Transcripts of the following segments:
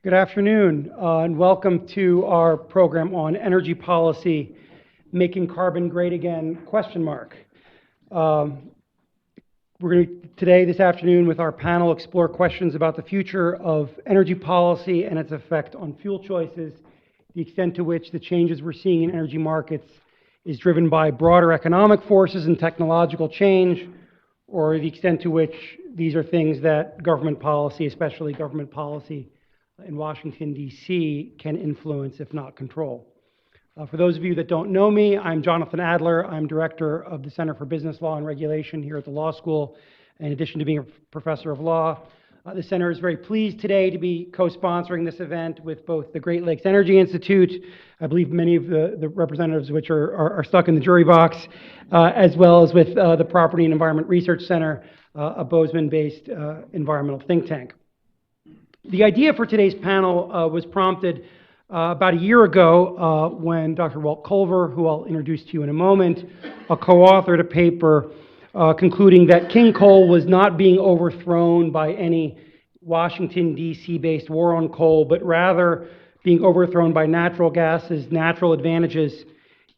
Good afternoon, and welcome to our program on energy policy, making carbon great again, ? We're going to, today, this afternoon, with our panel, explore questions about the future of energy policy and its effect on fuel choices, the extent to which the changes we're seeing in energy markets is driven by broader economic forces and technological change, or the extent to which these are things that government policy, especially government policy in Washington, D.C., can influence, if not control. For those of you that don't know me, I'm Jonathan Adler. I'm director of the Center for Business Law and Regulation here at the law school. In addition to being a professor of law, the center is very pleased today to be co-sponsoring this event with both the Great Lakes Energy Institute, I believe many of the representatives of which are stuck in the jury box, as well as with the Property and Environment Research Center, a Bozeman-based environmental think tank. The idea for today's panel was prompted about a year ago when Dr. Walt Culver, who I'll introduce to you in a moment, co-authored a paper concluding that King Coal was not being overthrown by any Washington, D.C. based war on coal, but rather being overthrown by natural gas's natural advantages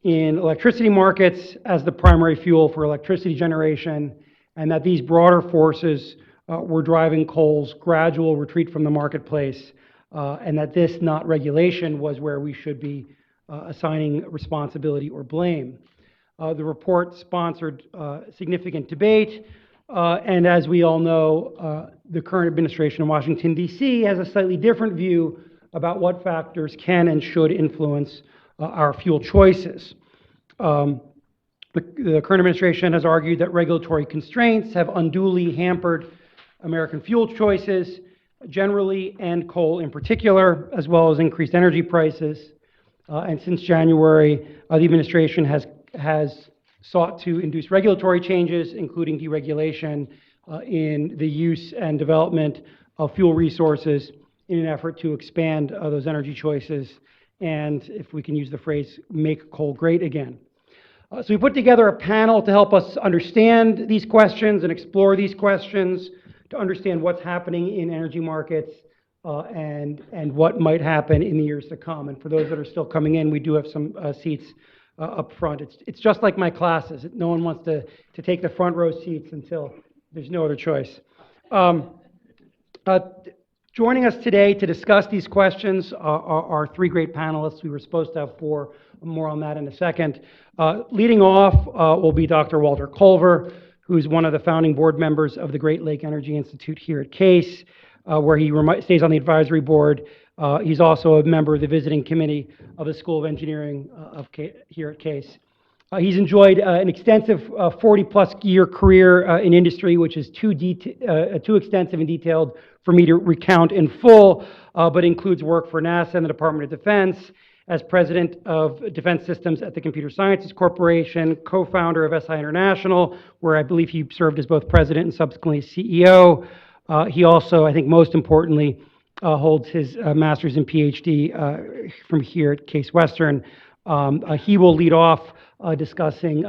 in electricity markets as the primary fuel for electricity generation, and that these broader forces were driving coal's gradual retreat from the marketplace, and that this, not regulation, was where we should be assigning responsibility or blame. The report sponsored significant debate, and as we all know, the current administration in Washington, D.C. has a slightly different view about what factors can and should influence our fuel choices. The current administration has argued that regulatory constraints have unduly hampered American fuel choices generally, and coal in particular, as well as increased energy prices. And since January, the administration has sought to induce regulatory changes, including deregulation in the use and development of fuel resources in an effort to expand those energy choices and, if we can use the phrase, make coal great again. So we put together a panel to help us understand these questions and explore these questions, to understand what's happening in energy markets and what might happen in the years to come. And for those that are still coming in, we do have some seats up front. It's just like my classes. No one wants to take the front row seats until there's no other choice. Joining us today to discuss these questions are three great panelists. We were supposed to have four. More on that in a second. Leading off will be Dr. Walter Culver, who's one of the founding board members of the Great Lake Energy Institute here at Case, where he stays on the advisory board. He's also a member of the visiting committee of the School of Engineering here at Case. He's enjoyed an extensive 40-plus year career in industry, which is too extensive and detailed for me to recount in full, but includes work for NASA and the Department of Defense, as president of Defense Systems at the Computer Sciences Corporation, co-founder of SI International, where I believe he served as both president and subsequently CEO. He also, I think most importantly, holds his master's and PhD from here at Case Western. He will lead off discussing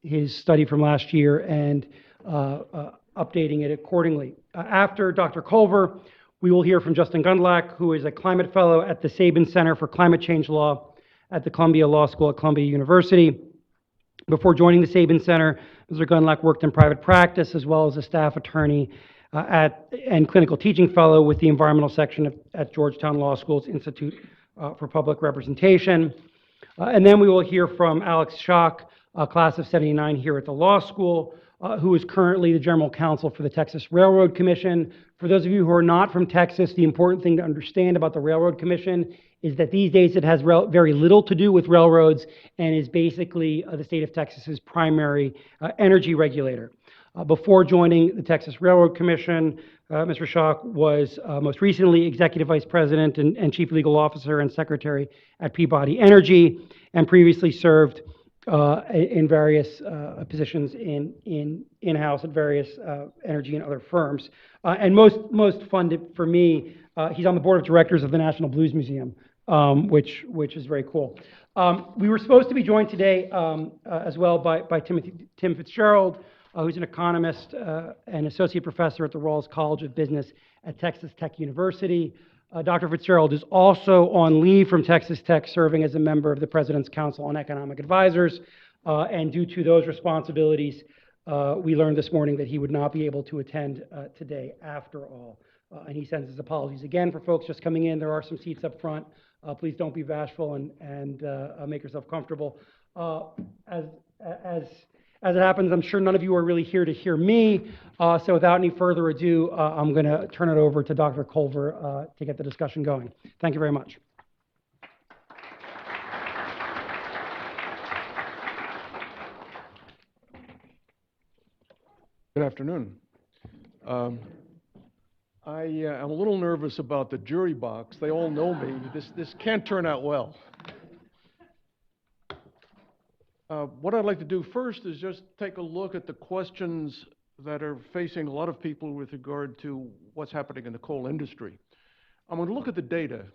his study from last year and updating it accordingly. After Dr. Culver, we will hear from Justin Gundlach, who is a climate fellow at the Sabin Center for Climate Change Law at the Columbia Law School at Columbia University. Before joining the Sabin Center, Mr. Gundlach worked in private practice as well as a staff attorney and clinical teaching fellow with the environmental section at Georgetown Law School's Institute for Public Representation. And then we will hear from Alex Schock, class of '79 here at the law school, who is currently the general counsel for the Texas Railroad Commission. For those of you who are not from Texas, the important thing to understand about the Railroad Commission is that these days it has very little to do with railroads and is basically the state of Texas's primary energy regulator. Before joining the Texas Railroad Commission, Mr. Schock was most recently Executive Vice President and Chief Legal Officer and Secretary at Peabody Energy, and previously served in various positions in-house at various energy and other firms. And most fun for me, he's on the board of directors of the National Blues Museum, which is very cool. We were supposed to be joined today as well by Tim Fitzgerald, who's an economist and associate professor at the Rawls College of Business at Texas Tech University. Dr. Fitzgerald is also on leave from Texas Tech, serving as a member of the President's Council on Economic Advisors. And due to those responsibilities, we learned this morning that he would not be able to attend today after all. And he sends his apologies again for folks just coming in. There are some seats up front. Please don't be bashful and make yourself comfortable. As it happens, I'm sure none of you are really here to hear me. So without any further ado, I'm going to turn it over to Dr. Culver to get the discussion going. Thank you very much. Good afternoon. I'm a little nervous about the jury box. They all know me. This can't turn out well. What I'd like to do first is just take a look at the questions that are facing a lot of people with regard to what's happening in the coal industry. I'm going to look at the data.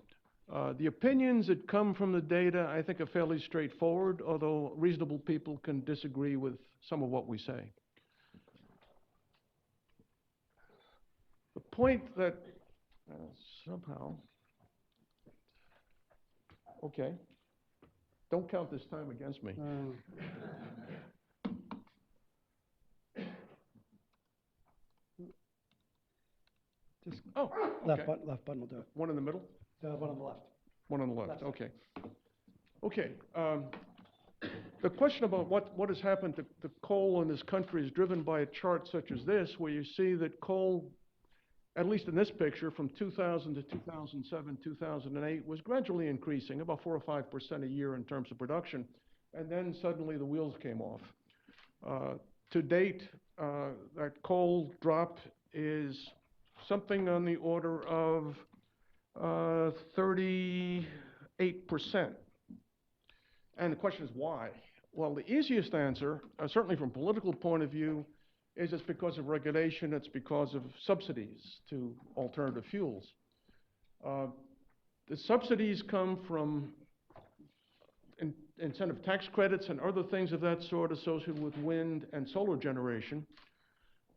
The opinions that come from the data, I think, are fairly straightforward, although reasonable people can disagree with some of what we say. The point that somehow, okay, don't count this time against me. Just okay. left button will do it. One in the middle? One on the left. One on the left, okay. Okay, the question about what has happened to coal in this country is driven by a chart such as this, where you see that coal, at least in this picture, from 2000 to 2007, 2008, was gradually increasing, about 4 or 5% a year in terms of production, and then suddenly the wheels came off. To date, that coal drop is something on the order of 38%. And the question is why? Well, the easiest answer, certainly from a political point of view, is it's because of regulation, it's because of subsidies to alternative fuels. The subsidies come from incentive tax credits and other things of that sort associated with wind and solar generation.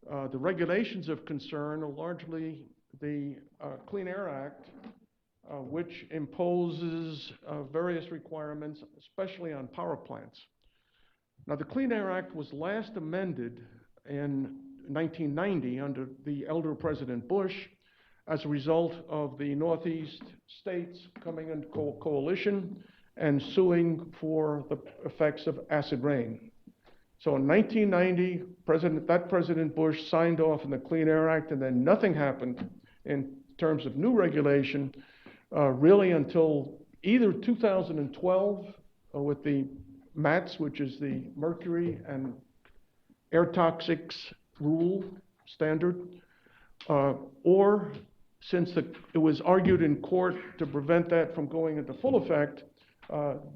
The regulations of concern are largely the Clean Air Act, which imposes various requirements, especially on power plants. Now, the Clean Air Act was last amended in 1990 under the elder President Bush as a result of the Northeast states coming into coalition and suing for the effects of acid rain. So in 1990, President Bush signed off on the Clean Air Act, and then nothing happened in terms of new regulation really until either 2012 with the MATS, which is the Mercury and Air Toxics Rule standard, or since it was argued in court to prevent that from going into full effect,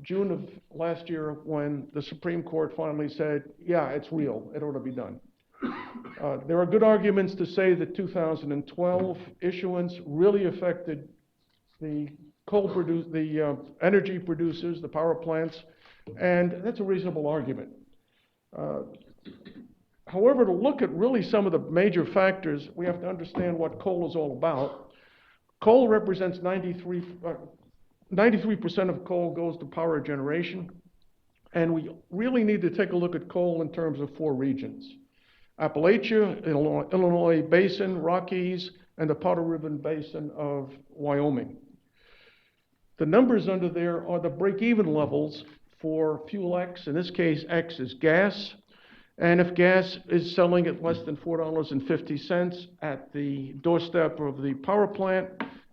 June of last year, when the Supreme Court finally said, yeah, it's real, it ought to be done. There are good arguments to say that 2012 issuance really affected the energy producers, the power plants, and that's a reasonable argument. However, to look at really some of the major factors, we have to understand what coal is all about. Coal represents 93% of coal goes to power generation, and we really need to take a look at coal in terms of 4 regions: Appalachia, Illinois Basin, Rockies, and the Powder River Basin of Wyoming. The numbers under there are the break-even levels for fuel X. In this case, X is gas, and if gas is selling at less than $4.50 at the doorstep of the power plant,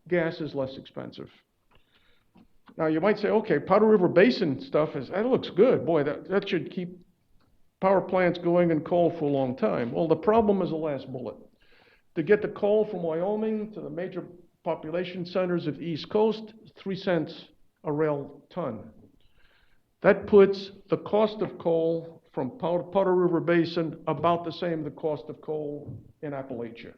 gas is less expensive. Now, you might say, okay, Powder River Basin stuff, that looks good. Boy, that should keep power plants going in coal for a long time. Well, the problem is the last bullet. To get the coal from Wyoming to the major population centers of the East Coast, 3 cents a rail ton. That puts the cost of coal from Powder River Basin about the same as the cost of coal in Appalachia.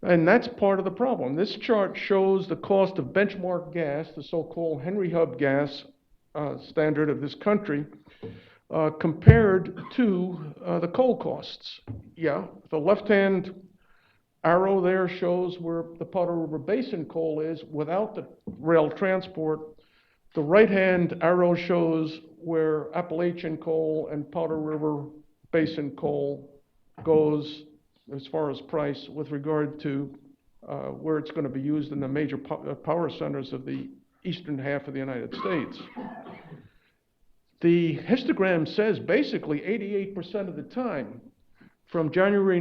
And that's part of the problem. This chart shows the cost of benchmark gas, the so-called Henry Hub gas standard of this country, compared to the coal costs. Yeah, the left-hand arrow there shows where the Powder River Basin coal is without the rail transport. The right-hand arrow shows where Appalachian coal and Powder River Basin coal goes as far as price with regard to where it's going to be used in the major power centers of the eastern half of the United States. The histogram says basically 88% of the time, from January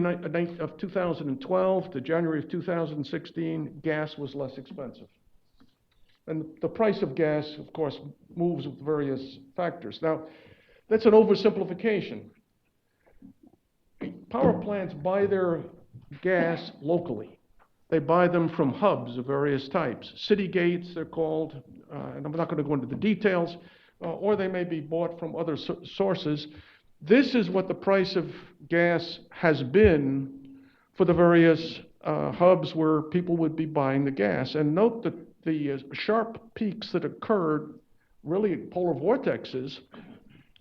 of 2012 to January of 2016, gas was less expensive. And the price of gas, of course, moves with various factors. Now, that's an oversimplification. Power plants buy their gas locally. They buy them from hubs of various types. City gates, they're called, and I'm not going to go into the details, or they may be bought from other sources. This is what the price of gas has been for the various hubs where people would be buying the gas. And note that the sharp peaks that occurred, really polar vortexes,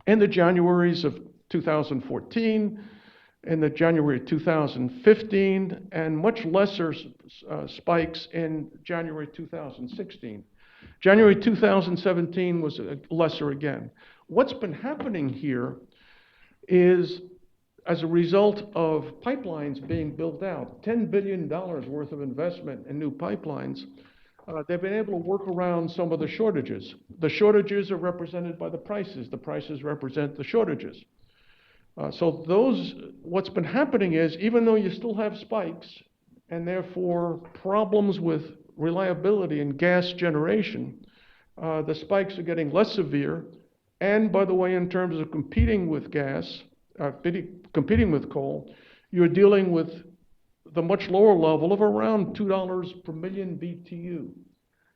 in the Januaries of 2014, in the January 2015, and much lesser spikes in January 2016. January 2017 was lesser again. What's been happening here is, as a result of pipelines being built out, $10 billion worth of investment in new pipelines, they've been able to work around some of the shortages. The shortages are represented by the prices. The prices represent the shortages. What's been happening is, even though you still have spikes, and therefore problems with reliability in gas generation, the spikes are getting less severe. And by the way, in terms of competing with gas, competing with coal, you're dealing with the much lower level of around $2 per million BTU.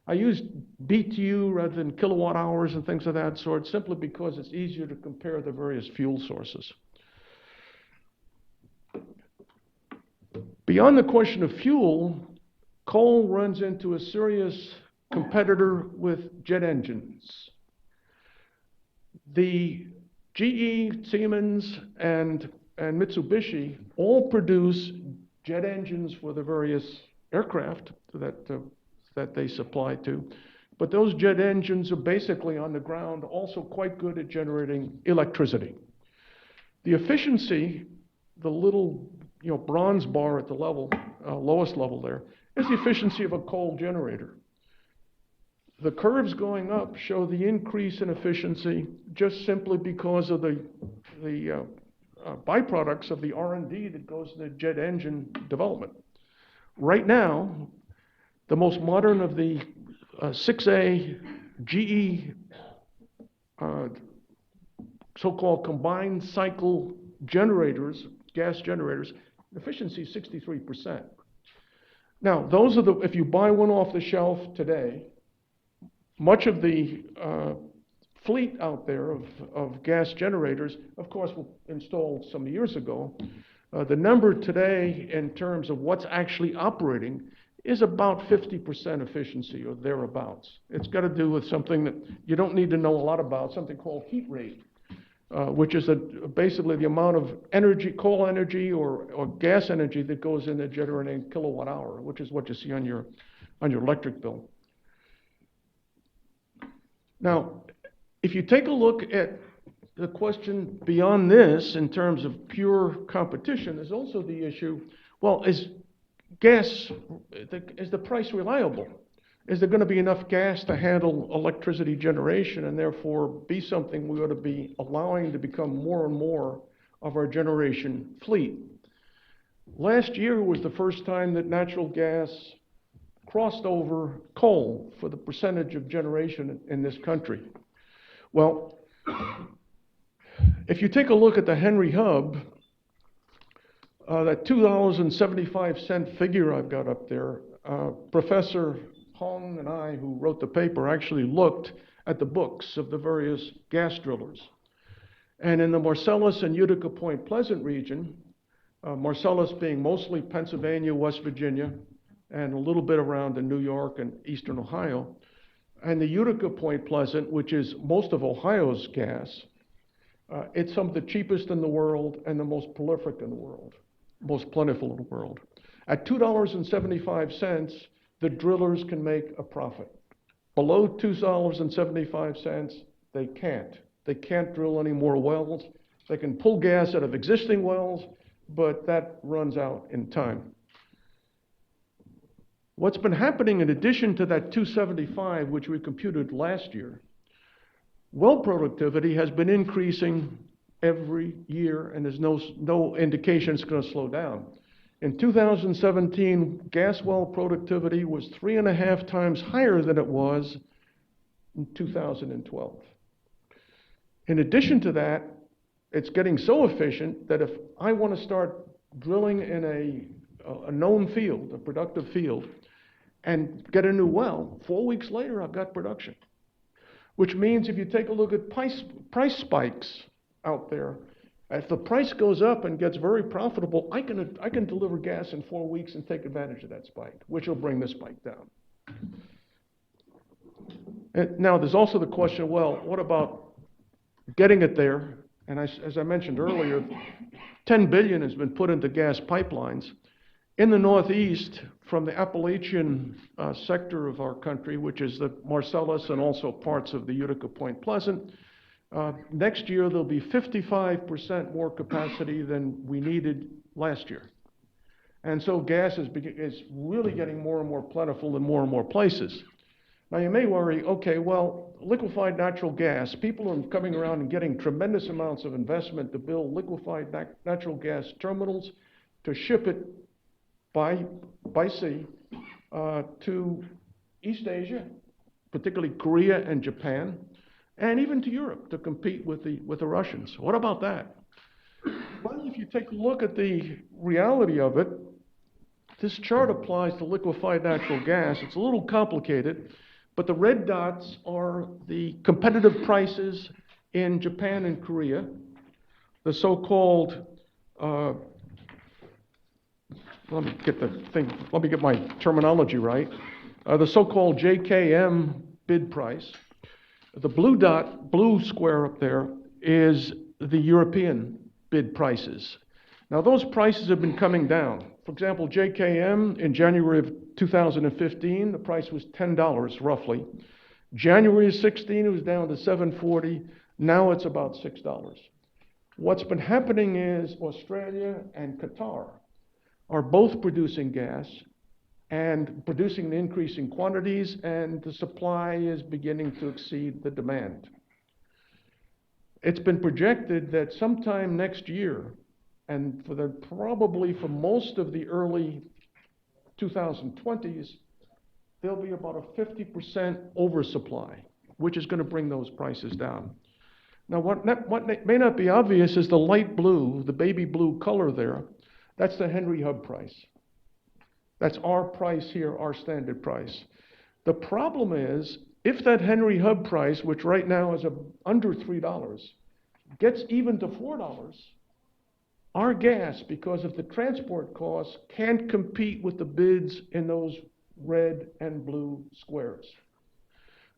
I use BTU rather than kilowatt hours and things of that sort, simply because it's easier to compare the various fuel sources. Beyond the question of fuel, coal runs into a serious competitor with jet engines. The GE, Siemens, and Mitsubishi all produce jet engines for the various aircraft that they supply to. But those jet engines are basically on the ground also quite good at generating electricity. The efficiency, the little bronze bar at the lowest level there, is the efficiency of a coal generator. The curves going up show the increase in efficiency just simply because of the byproducts of the R&D that goes to the jet engine development. Right now, the most modern of the 6A GE so-called combined cycle generators, gas generators, efficiency is 63%. Now, those are if you buy one off the shelf today, much of the fleet out there of gas generators, of course, were installed some years ago. The number today in terms of what's actually operating is about 50% efficiency or thereabouts. It's got to do with something that you don't need to know a lot about, something called heat rate, which is basically the amount of energy, coal energy or gas energy that goes into generating kilowatt hour, which is what you see on your electric bill. Now, if you take a look at the question beyond this in terms of pure competition, there's also the issue, well, is the price reliable? Is there going to be enough gas to handle electricity generation and therefore be something we ought to be allowing to become more and more of our generation fleet? Last year was the first time that natural gas crossed over coal for the percentage of generation in this country. Well, if you take a look at the Henry Hub, that $2.75 figure I've got up there, Professor Hong and I, who wrote the paper, actually looked at the books of the various gas drillers. And in the Marcellus and Utica Point Pleasant region, Marcellus being mostly Pennsylvania, West Virginia, and a little bit around in New York and eastern Ohio, and the Utica Point Pleasant, which is most of Ohio's gas, it's some of the cheapest in the world and the most prolific in the world, most plentiful in the world. At $2.75, the drillers can make a profit. Below $2.75, they can't. They can't drill any more wells. They can pull gas out of existing wells, but that runs out in time. What's been happening in addition to that 275, which we computed last year, well productivity has been increasing every year, and there's no indication it's going to slow down. In 2017, gas well productivity was 3.5 times higher than it was in 2012. In addition to that, it's getting so efficient that if I want to start drilling in a known field, a productive field, and get a new well, 4 weeks later, I've got production. Which means if you take a look at price spikes out there, if the price goes up and gets very profitable, I can deliver gas in 4 weeks and take advantage of that spike, which will bring the spike down. And now, there's also the question, well, what about getting it there? And as I mentioned earlier, $10 billion has been put into gas pipelines. In the Northeast, from the Appalachian sector of our country, which is the Marcellus and also parts of the Utica Point Pleasant, next year there'll be 55% more capacity than we needed last year. And so gas is really getting more and more plentiful in more and more places. Now you may worry, okay, well, liquefied natural gas, people are coming around and getting tremendous amounts of investment to build liquefied natural gas terminals to ship it by sea to East Asia, particularly Korea and Japan, and even to Europe to compete with the Russians. What about that? Well, if you take a look at the reality of it, this chart applies to liquefied natural gas. It's a little complicated, but the red dots are the competitive prices in Japan and Korea, the so-called let me get my terminology right. The so-called JKM bid price. The blue square up there is the European bid prices. Now those prices have been coming down. For example, JKM in January of 2015, the price was $10 roughly. January of 16, it was down to $7.40. Now it's about $6. What's been happening is Australia and Qatar are both producing gas and producing in increasing quantities, and the supply is beginning to exceed the demand. It's been projected that sometime next year, and probably for most of the early 2020s, there'll be about a 50% oversupply, which is going to bring those prices down. Now, what may not be obvious is the light blue, the baby blue color there. That's the Henry Hub price. That's our price here, our standard price. The problem is, if that Henry Hub price, which right now is under $3, gets even to $4, our gas, because of the transport costs, can't compete with the bids in those red and blue squares.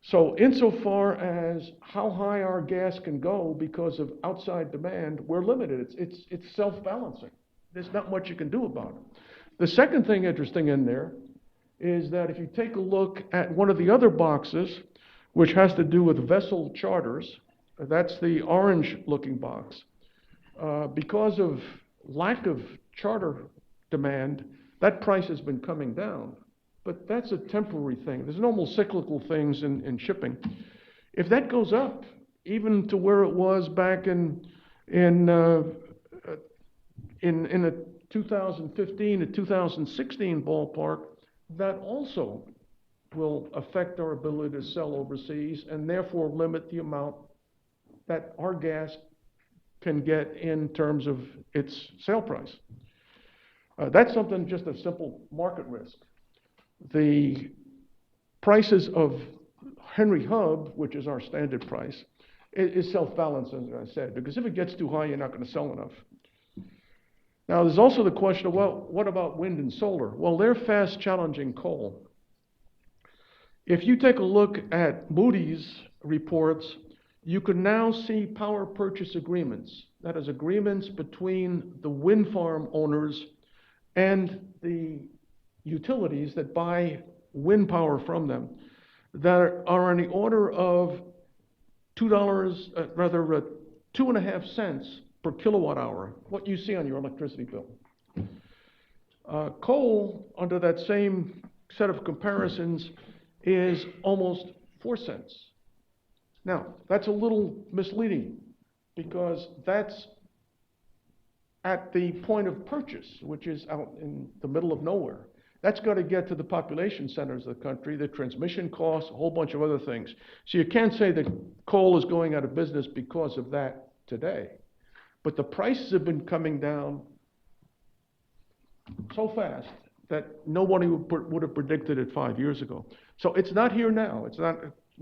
So insofar as how high our gas can go because of outside demand, we're limited. It's self-balancing. There's not much you can do about it. The second thing interesting in there is that if you take a look at one of the other boxes, which has to do with vessel charters, that's the orange-looking box. Because of lack of charter demand, that price has been coming down. But that's a temporary thing. There's normal cyclical things in shipping. If that goes up, even to where it was back in a 2015 to 2016 ballpark, that also will affect our ability to sell overseas and therefore limit the amount that our gas can get in terms of its sale price. That's something, just a simple market risk. The prices of Henry Hub, which is our standard price, is self-balancing, as I said, because if it gets too high, you're not going to sell enough. Now, there's also the question of, well, what about wind and solar? Well, they're fast challenging coal. If you take a look at Moody's reports, you can now see power purchase agreements. That is, agreements between the wind farm owners and the utilities that buy wind power from them that are on the order of $2.5 per kilowatt hour, what you see on your electricity bill. Coal, under that same set of comparisons, is almost 4 cents. Now, that's a little misleading because that's at the point of purchase, which is out in the middle of nowhere. That's got to get to the population centers of the country, the transmission costs, a whole bunch of other things. So you can't say that coal is going out of business because of that today. But the prices have been coming down so fast that nobody would have predicted it 5 years ago. So it's not here now. It's not,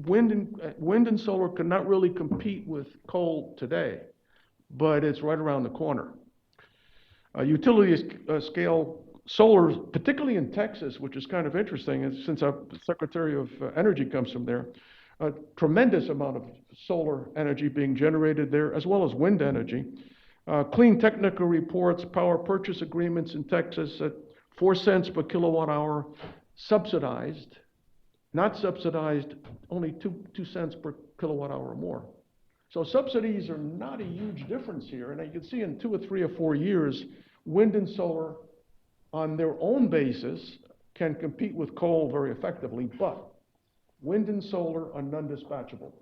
wind and solar cannot really compete with coal today, but it's right around the corner. Utility scale solar, particularly in Texas, which is kind of interesting, and since our Secretary of Energy comes from there, a tremendous amount of solar energy being generated there, as well as wind energy. Clean technical reports, power purchase agreements in Texas at 4 cents per kilowatt hour, subsidized, not subsidized, only 2 cents per kilowatt hour or more. So subsidies are not a huge difference here, and you can see in 2 or 3 or 4 years, wind and solar on their own basis can compete with coal very effectively, but wind and solar are non-dispatchable.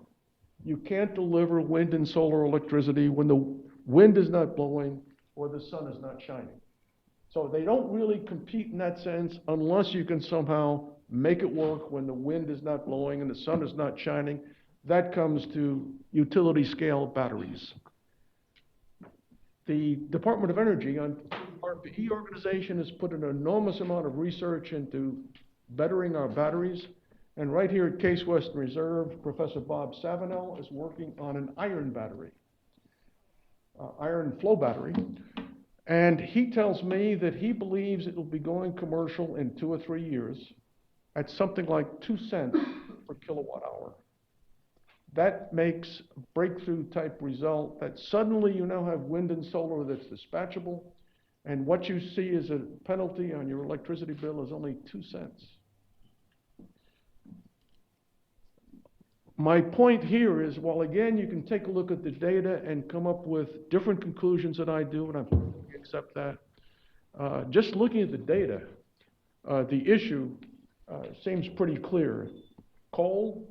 You can't deliver wind and solar electricity when the wind is not blowing or the sun is not shining. So they don't really compete in that sense unless you can somehow make it work when the wind is not blowing and the sun is not shining. That comes to utility scale batteries. The Department of Energy, our RPE organization, has put an enormous amount of research into bettering our batteries. And right here at Case Western Reserve, Professor Bob Savinel is working on an iron battery, iron flow battery. And he tells me that he believes it will be going commercial in 2 or 3 years at something like 2 cents per kilowatt hour. That makes a breakthrough type result that suddenly you now have wind and solar that's dispatchable, and what you see as a penalty on your electricity bill is only 2 cents. My point here is, while again you can take a look at the data and come up with different conclusions than I do, and I accept that, just looking at the data, the issue seems pretty clear. Coal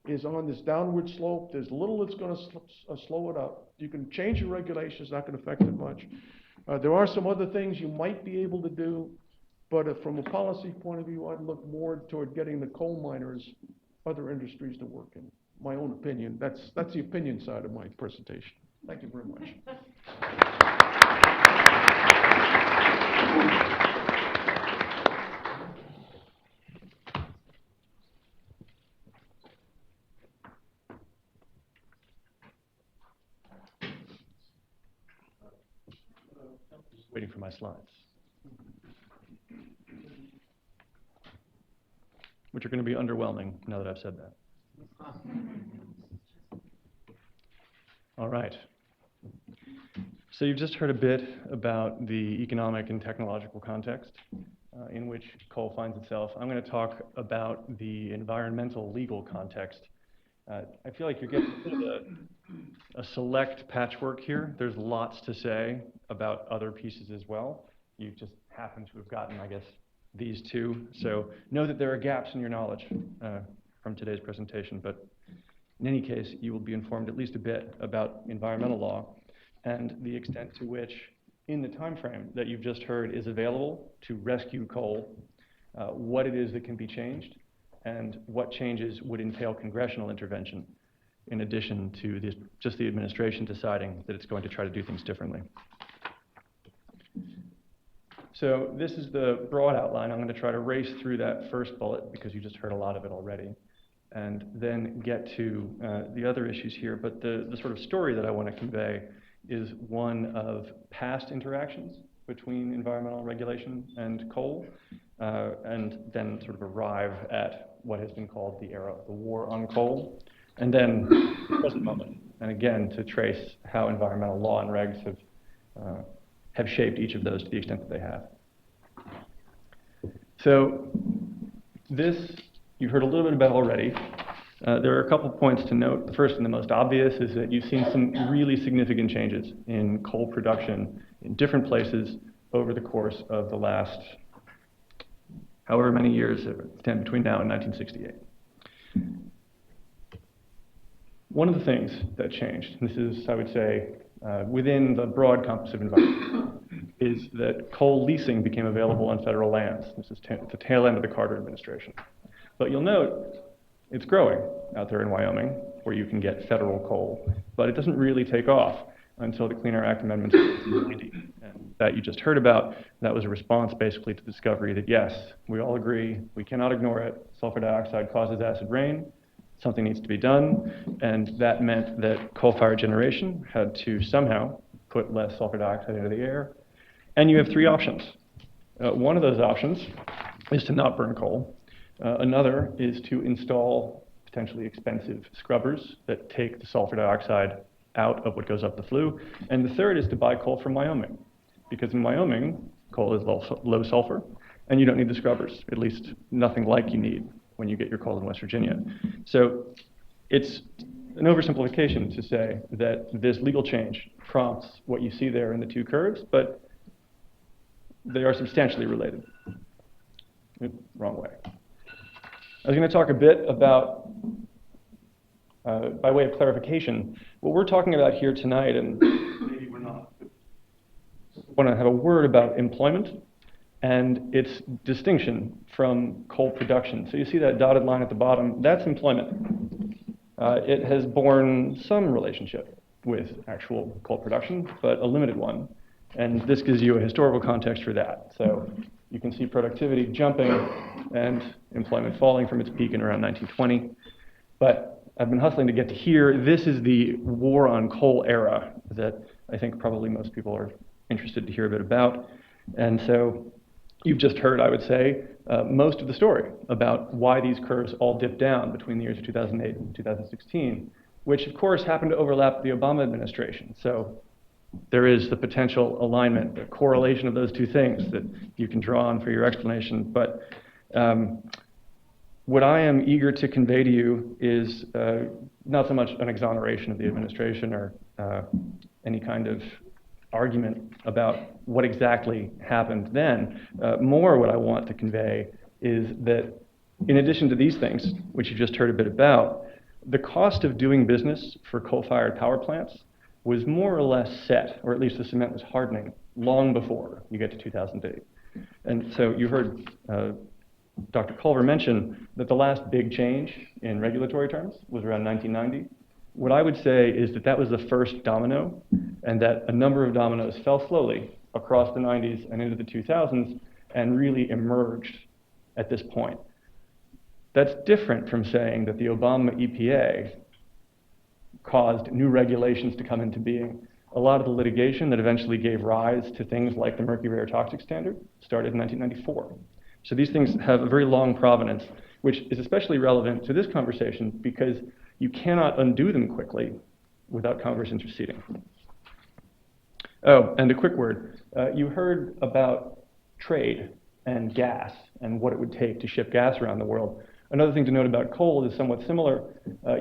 is on this downward slope. There's little that's going to slow it up. You can change your regulations, not going to affect it much. There are some other things you might be able to do, but from a policy point of view, I'd look more toward getting the coal miners, other industries to work in. My own opinion. That's the opinion side of my presentation. Thank you very much. Waiting for my slides, which are going to be underwhelming now that I've said that. All right. So you've just heard a bit about the economic and technological context in which coal finds itself. I'm going to talk about the environmental legal context. I feel like you're getting a bit of a select patchwork here. There's lots to say about other pieces as well. You just happen to have gotten, I guess, these two. So know that there are gaps in your knowledge from today's presentation, but in any case, you will be informed at least a bit about environmental law and the extent to which, in the time frame that you've just heard is available to rescue coal, what it is that can be changed, and what changes would entail congressional intervention, in addition to just the administration deciding that it's going to try to do things differently. So this is the broad outline. I'm going to try to race through that first bullet because you just heard a lot of it already, and then get to the other issues here. But the sort of story that I want to convey is one of past interactions between environmental regulation and coal, and then sort of arrive at what has been called the era of the war on coal, and then the present moment. And again, to trace how environmental law and regs have shaped each of those to the extent that they have. So this, you've heard a little bit about already. There are a couple points to note. The first and the most obvious is that you've seen some really significant changes in coal production in different places over the course of the last however many years, between now and 1968. One of the things that changed, and this is, I would say, within the broad compass of environment, is that coal leasing became available on federal lands. This is the tail end of the Carter administration. But you'll note it's growing out there in Wyoming, where you can get federal coal, but it doesn't really take off until the Clean Air Act amendments of 1990. And that you just heard about, that was a response basically to the discovery that yes, we all agree, we cannot ignore it, sulfur dioxide causes acid rain, something needs to be done, and that meant that coal-fired generation had to somehow put less sulfur dioxide into the air. And you have three options. One of those options is to not burn coal. Another is to install potentially expensive scrubbers that take the sulfur dioxide out of what goes up the flue. And the third is to buy coal from Wyoming, because in Wyoming, coal is low sulfur, and you don't need the scrubbers, at least nothing like you need when you get your coal in West Virginia. So it's an oversimplification to say that this legal change prompts what you see there in the two curves, but they are substantially related. Wrong way. I was going to talk a bit about, by way of clarification, what we're talking about here tonight, and maybe we're not, want to have a word about employment and its distinction from coal production. So you see that dotted line at the bottom, that's employment. It has borne some relationship with actual coal production, but a limited one. And this gives you a historical context for that. So you can see productivity jumping and employment falling from its peak in around 1920. But I've been hustling to get to here. This is the war on coal era that I think probably most people are interested to hear a bit about. And so you've just heard, I would say, most of the story about why these curves all dipped down between the years of 2008 and 2016, which of course happened to overlap the Obama administration. So there is the potential alignment, the correlation of those two things that you can draw on for your explanation. But what I am eager to convey to you is not so much an exoneration of the administration or any kind of argument about what exactly happened then. More what I want to convey is that in addition to these things, which you just heard a bit about, the cost of doing business for coal-fired power plants was more or less set, or at least the cement was hardening, long before you get to 2008. And so you heard Dr. Culver mention that the last big change in regulatory terms was around 1990. What I would say is that that was the first domino, and that a number of dominoes fell slowly across the 90s and into the 2000s and really emerged at this point. That's different from saying that the Obama EPA caused new regulations to come into being. A lot of the litigation that eventually gave rise to things like the Mercury Rare Toxic Standard started in 1994. So these things have a very long provenance, which is especially relevant to this conversation because you cannot undo them quickly without Congress interceding. Oh, and a quick word. You heard about trade and gas and what it would take to ship gas around the world. Another thing to note about coal is somewhat similar.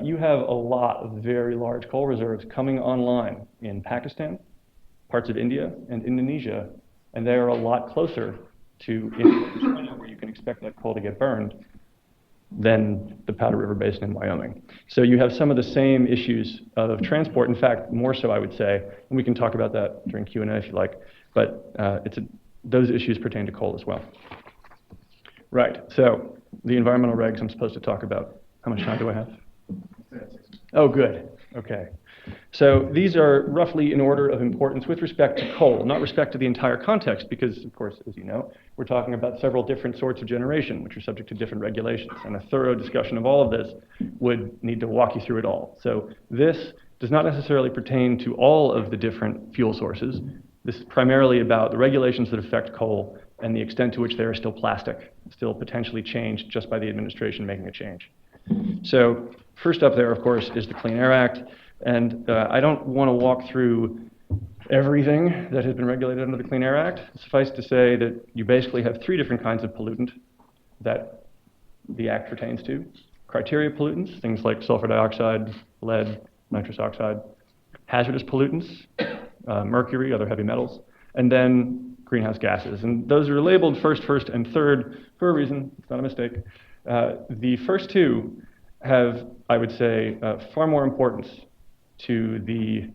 You have a lot of very large coal reserves coming online in Pakistan, parts of India, and Indonesia, and they are a lot closer to India and China, where you can expect that coal to get burned, than the Powder River Basin in Wyoming. So you have some of the same issues of transport, in fact, more so I would say, and we can talk about that during Q&A if you like, but those issues pertain to coal as well. Right, so the environmental regs I'm supposed to talk about. How much time do I have? Oh, good, okay. So these are roughly in order of importance with respect to coal, not respect to the entire context, because of course, as you know, we're talking about several different sorts of generation, which are subject to different regulations, and a thorough discussion of all of this would need to walk you through it all. So this does not necessarily pertain to all of the different fuel sources. This is primarily about the regulations that affect coal and the extent to which they are still plastic, still potentially changed just by the administration making a change. So first up there, of course, is the Clean Air Act. And I don't want to walk through everything that has been regulated under the Clean Air Act. Suffice to say that you basically have three different kinds of pollutant that the Act pertains to. Criteria pollutants, things like sulfur dioxide, lead, nitrous oxide. Hazardous pollutants, mercury, other heavy metals, and then greenhouse gases. And those are labeled first, and third for a reason. It's not a mistake. The first two have, I would say, far more importance to the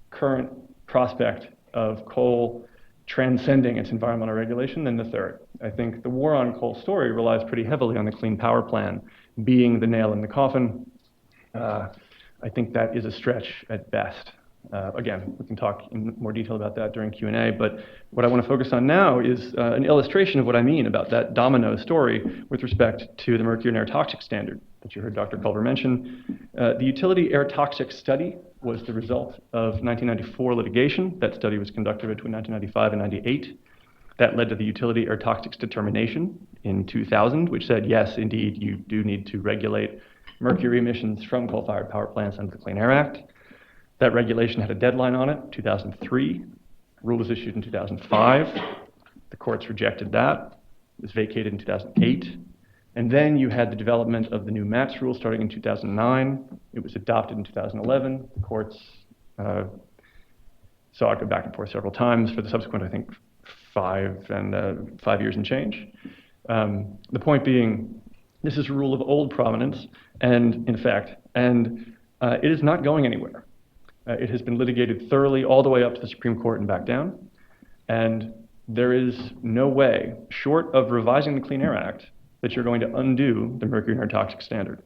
current prospect of coal transcending its environmental regulation than the third. I think the war on coal story relies pretty heavily on the Clean Power Plan being the nail in the coffin. I think that is a stretch at best. Again, we can talk in more detail about that during Q&A, but what I want to focus on now is an illustration of what I mean about that domino story with respect to the mercury and air toxic standard that you heard Dr. Culver mention. The utility air toxic study was the result of 1994 litigation. That study was conducted between 1995 and 98. That led to the utility air toxics determination in 2000, which said, yes, indeed, you do need to regulate mercury emissions from coal-fired power plants under the Clean Air Act. That regulation had a deadline on it, 2003. Rule was issued in 2005. The courts rejected that. It was vacated in 2008. And then you had the development of the new MATS rule starting in 2009. It was adopted in 2011. The courts saw it go back and forth several times for the subsequent, I think, 5 years and change. The point being, this is a rule of old provenance, and in fact, it is not going anywhere. It has been litigated thoroughly all the way up to the Supreme Court and back down, and there is no way, short of revising the Clean Air Act, that you're going to undo the mercury and air toxic standard.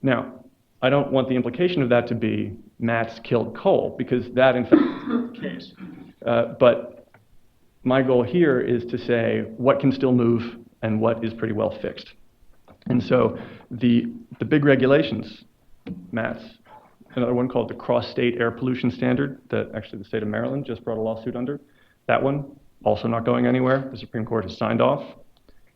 Now, I don't want the implication of that to be MATS killed coal, because that in fact is the case. But my goal here is to say what can still move and what is pretty well fixed. And so the big regulations, MATS, another one called the Cross-State Air Pollution Standard that actually the state of Maryland just brought a lawsuit under. That one, also not going anywhere. The Supreme Court has signed off.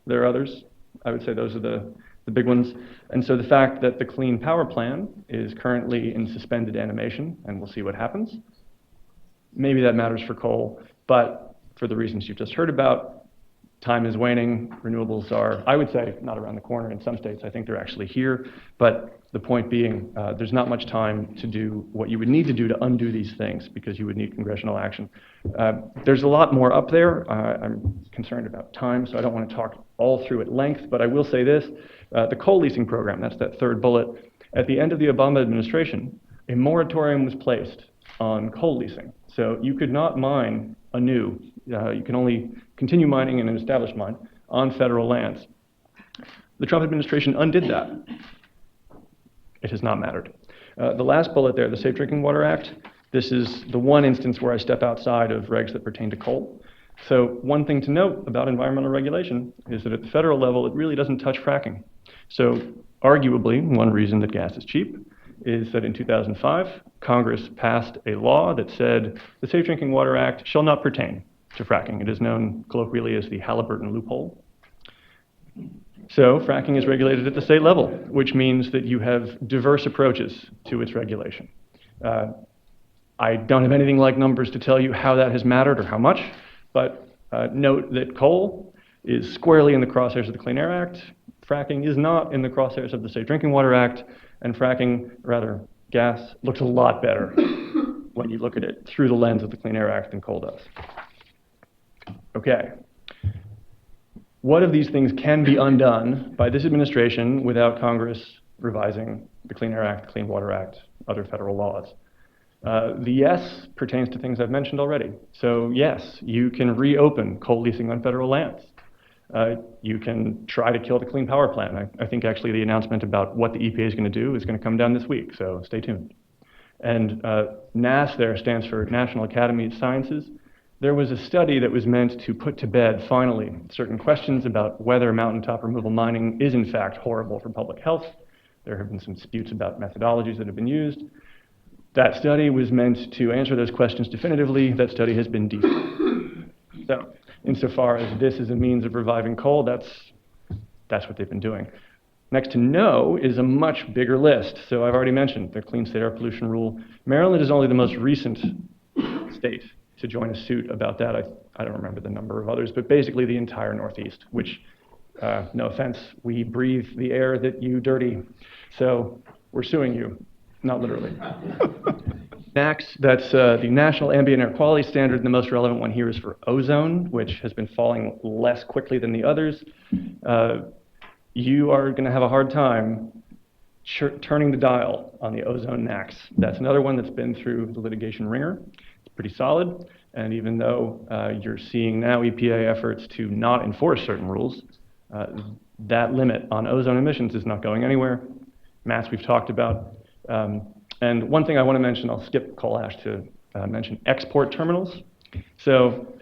There are others. I would say those are the big ones. And so the fact that the Clean Power Plan is currently in suspended animation, and we'll see what happens, maybe that matters for coal, but for the reasons you've just heard about, time is waning. Renewables are, I would say, not around the corner. In some states, I think they're actually here. But the point being, there's not much time to do what you would need to do to undo these things because you would need congressional action. There's a lot more up there. I'm concerned about time, so I don't want to talk all through at length. But I will say this, the coal leasing program, that's that third bullet. At the end of the Obama administration, a moratorium was placed on coal leasing. So you could not mine anew. You can only continue mining in an established mine on federal lands. The Trump administration undid that. It has not mattered. The last bullet there, the Safe Drinking Water Act, this is the one instance where I step outside of regs that pertain to coal. So one thing to note about environmental regulation is that at the federal level, it really doesn't touch fracking. So arguably, one reason that gas is cheap is that in 2005, Congress passed a law that said the Safe Drinking Water Act shall not pertain to fracking. It is known colloquially as the Halliburton loophole. So fracking is regulated at the state level, which means that you have diverse approaches to its regulation. I don't have anything like numbers to tell you how that has mattered or how much, but note that coal is squarely in the crosshairs of the Clean Air Act. Fracking is not in the crosshairs of the Safe Drinking Water Act, and fracking, rather gas, looks a lot better when you look at it through the lens of the Clean Air Act than coal does. Okay. What of these things can be undone by this administration without Congress revising the Clean Air Act, Clean Water Act, other federal laws? The yes pertains to things I've mentioned already. So yes, you can reopen coal leasing on federal lands. You can try to kill the Clean Power Plan. I think actually the announcement about what the EPA is going to do is going to come down this week, so stay tuned. And NAS there stands for National Academy of Sciences. There was a study that was meant to put to bed, finally, certain questions about whether mountaintop removal mining is in fact horrible for public health. There have been some disputes about methodologies that have been used. That study was meant to answer those questions definitively. That study has been defunded. So, insofar as this is a means of reviving coal, that's what they've been doing. Next to no is a much bigger list. So I've already mentioned the Clean State Air Pollution Rule. Maryland is only the most recent state to join a suit about that. I don't remember the number of others, but basically the entire Northeast, which, no offense, we breathe the air that you dirty. So we're suing you, not literally. NAAQS, that's the National Ambient Air Quality Standard. The most relevant one here is for ozone, which has been falling less quickly than the others. You are going to have a hard time turning the dial on the ozone NAAQS. That's another one that's been through the litigation ringer. It's pretty solid, and even though you're seeing now EPA efforts to not enforce certain rules, that limit on ozone emissions is not going anywhere. MATS we've talked about. And one thing I want to mention, I'll skip coal ash to mention export terminals. So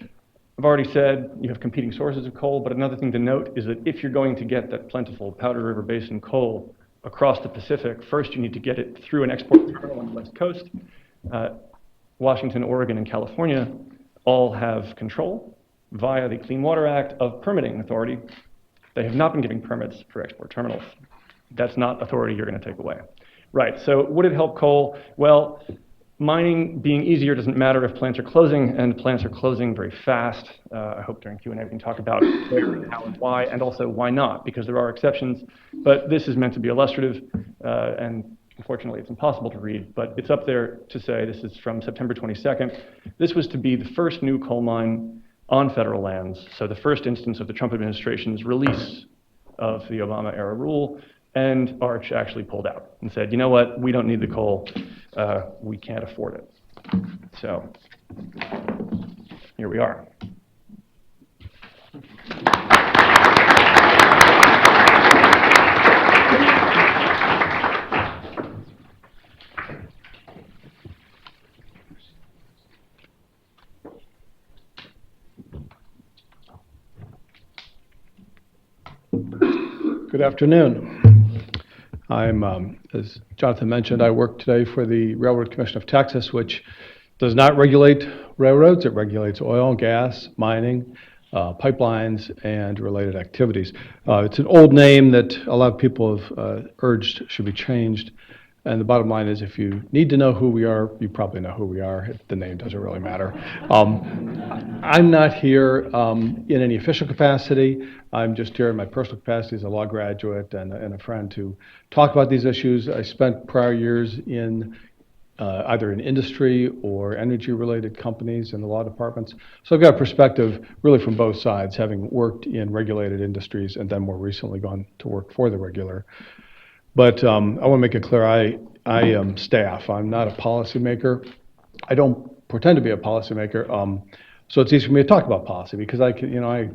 I've already said you have competing sources of coal, but another thing to note is that if you're going to get that plentiful Powder River Basin coal across the Pacific, first you need to get it through an export terminal on the West Coast. Washington, Oregon, and California all have control via the Clean Water Act of permitting authority. They have not been giving permits for export terminals. That's not authority you're going to take away. Right, so would it help coal? Well, mining being easier doesn't matter if plants are closing, and plants are closing very fast. I hope during Q&A we can talk about where and how and why, and also why not, because there are exceptions. But this is meant to be illustrative, and unfortunately it's impossible to read, but it's up there to say, this is from September 22nd. This was to be the first new coal mine on federal lands, so the first instance of the Trump administration's release of the Obama-era rule. And Arch actually pulled out and said, you know what, we don't need the coal, we can't afford it. So here we are. Good afternoon. As Jonathan mentioned, I work today for the Railroad Commission of Texas, which does not regulate railroads. It regulates oil, gas, mining, pipelines, and related activities. It's an old name that a lot of people have urged should be changed. And the bottom line is, if you need to know who we are, you probably know who we are. The name doesn't really matter. I'm not here in any official capacity. I'm just here in my personal capacity as a law graduate and a friend to talk about these issues. I spent prior years in either in industry or energy-related companies in the law departments. So I've got a perspective really from both sides, having worked in regulated industries and then more recently gone to work for the regulator. But I want to make it clear, I am staff. I'm not a policymaker. I don't pretend to be a policymaker. So it's easy for me to talk about policy because I can, I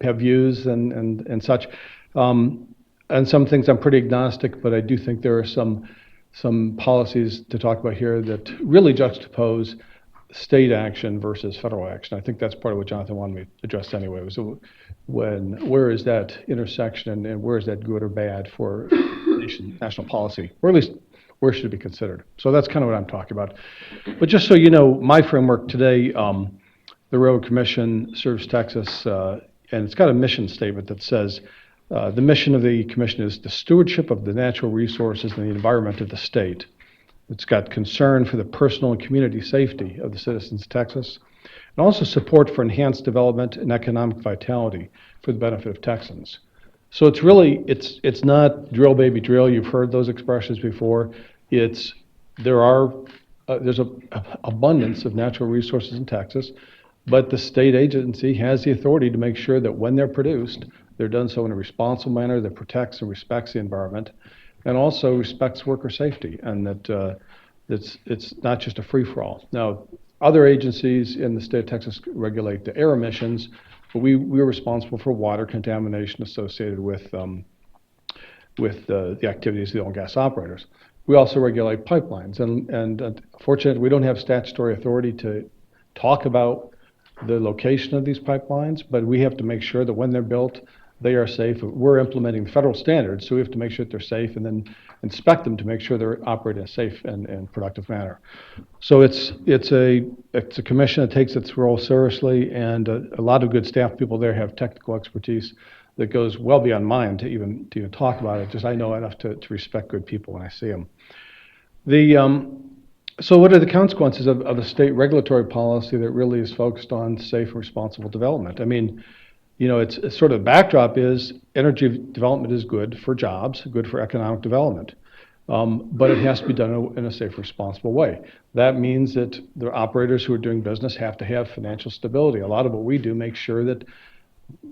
have views and such. And some things I'm pretty agnostic, but I do think there are some policies to talk about here that really juxtapose state action versus federal action. I think that's part of what Jonathan wanted me to address anyway. Was where is that intersection and where is that good or bad for national policy, or at least where should it be considered? So that's kind of what I'm talking about. But just so you know, my framework today, the Railroad Commission serves Texas, and it's got a mission statement that says, the mission of the commission is the stewardship of the natural resources and the environment of the state. It's got concern for the personal and community safety of the citizens of Texas, and also support for enhanced development and economic vitality for the benefit of Texans. So it's really, it's not drill baby drill. You've heard those expressions before. There's an abundance of natural resources in Texas, but the state agency has the authority to make sure that when they're produced, they're done so in a responsible manner that protects and respects the environment, and also respects worker safety, and that it's not just a free-for-all. Now, other agencies in the state of Texas regulate the air emissions, but we're responsible for water contamination associated with the activities of the oil and gas operators. We also regulate pipelines, and fortunately, we don't have statutory authority to talk about the location of these pipelines, but we have to make sure that when they're built, they are safe. We're implementing federal standards, so we have to make sure that they're safe and then inspect them to make sure they're operating in a safe and productive manner. So it's a commission that takes its role seriously, and a lot of good staff people there have technical expertise that goes well beyond mine to even talk about it. Just I know enough to respect good people when I see them. So what are the consequences of a state regulatory policy that really is focused on safe and responsible development? I mean, it's sort of the backdrop is energy development is good for jobs, good for economic development. But it has to be done in a safe, responsible way. That means that the operators who are doing business have to have financial stability. A lot of what we do makes sure that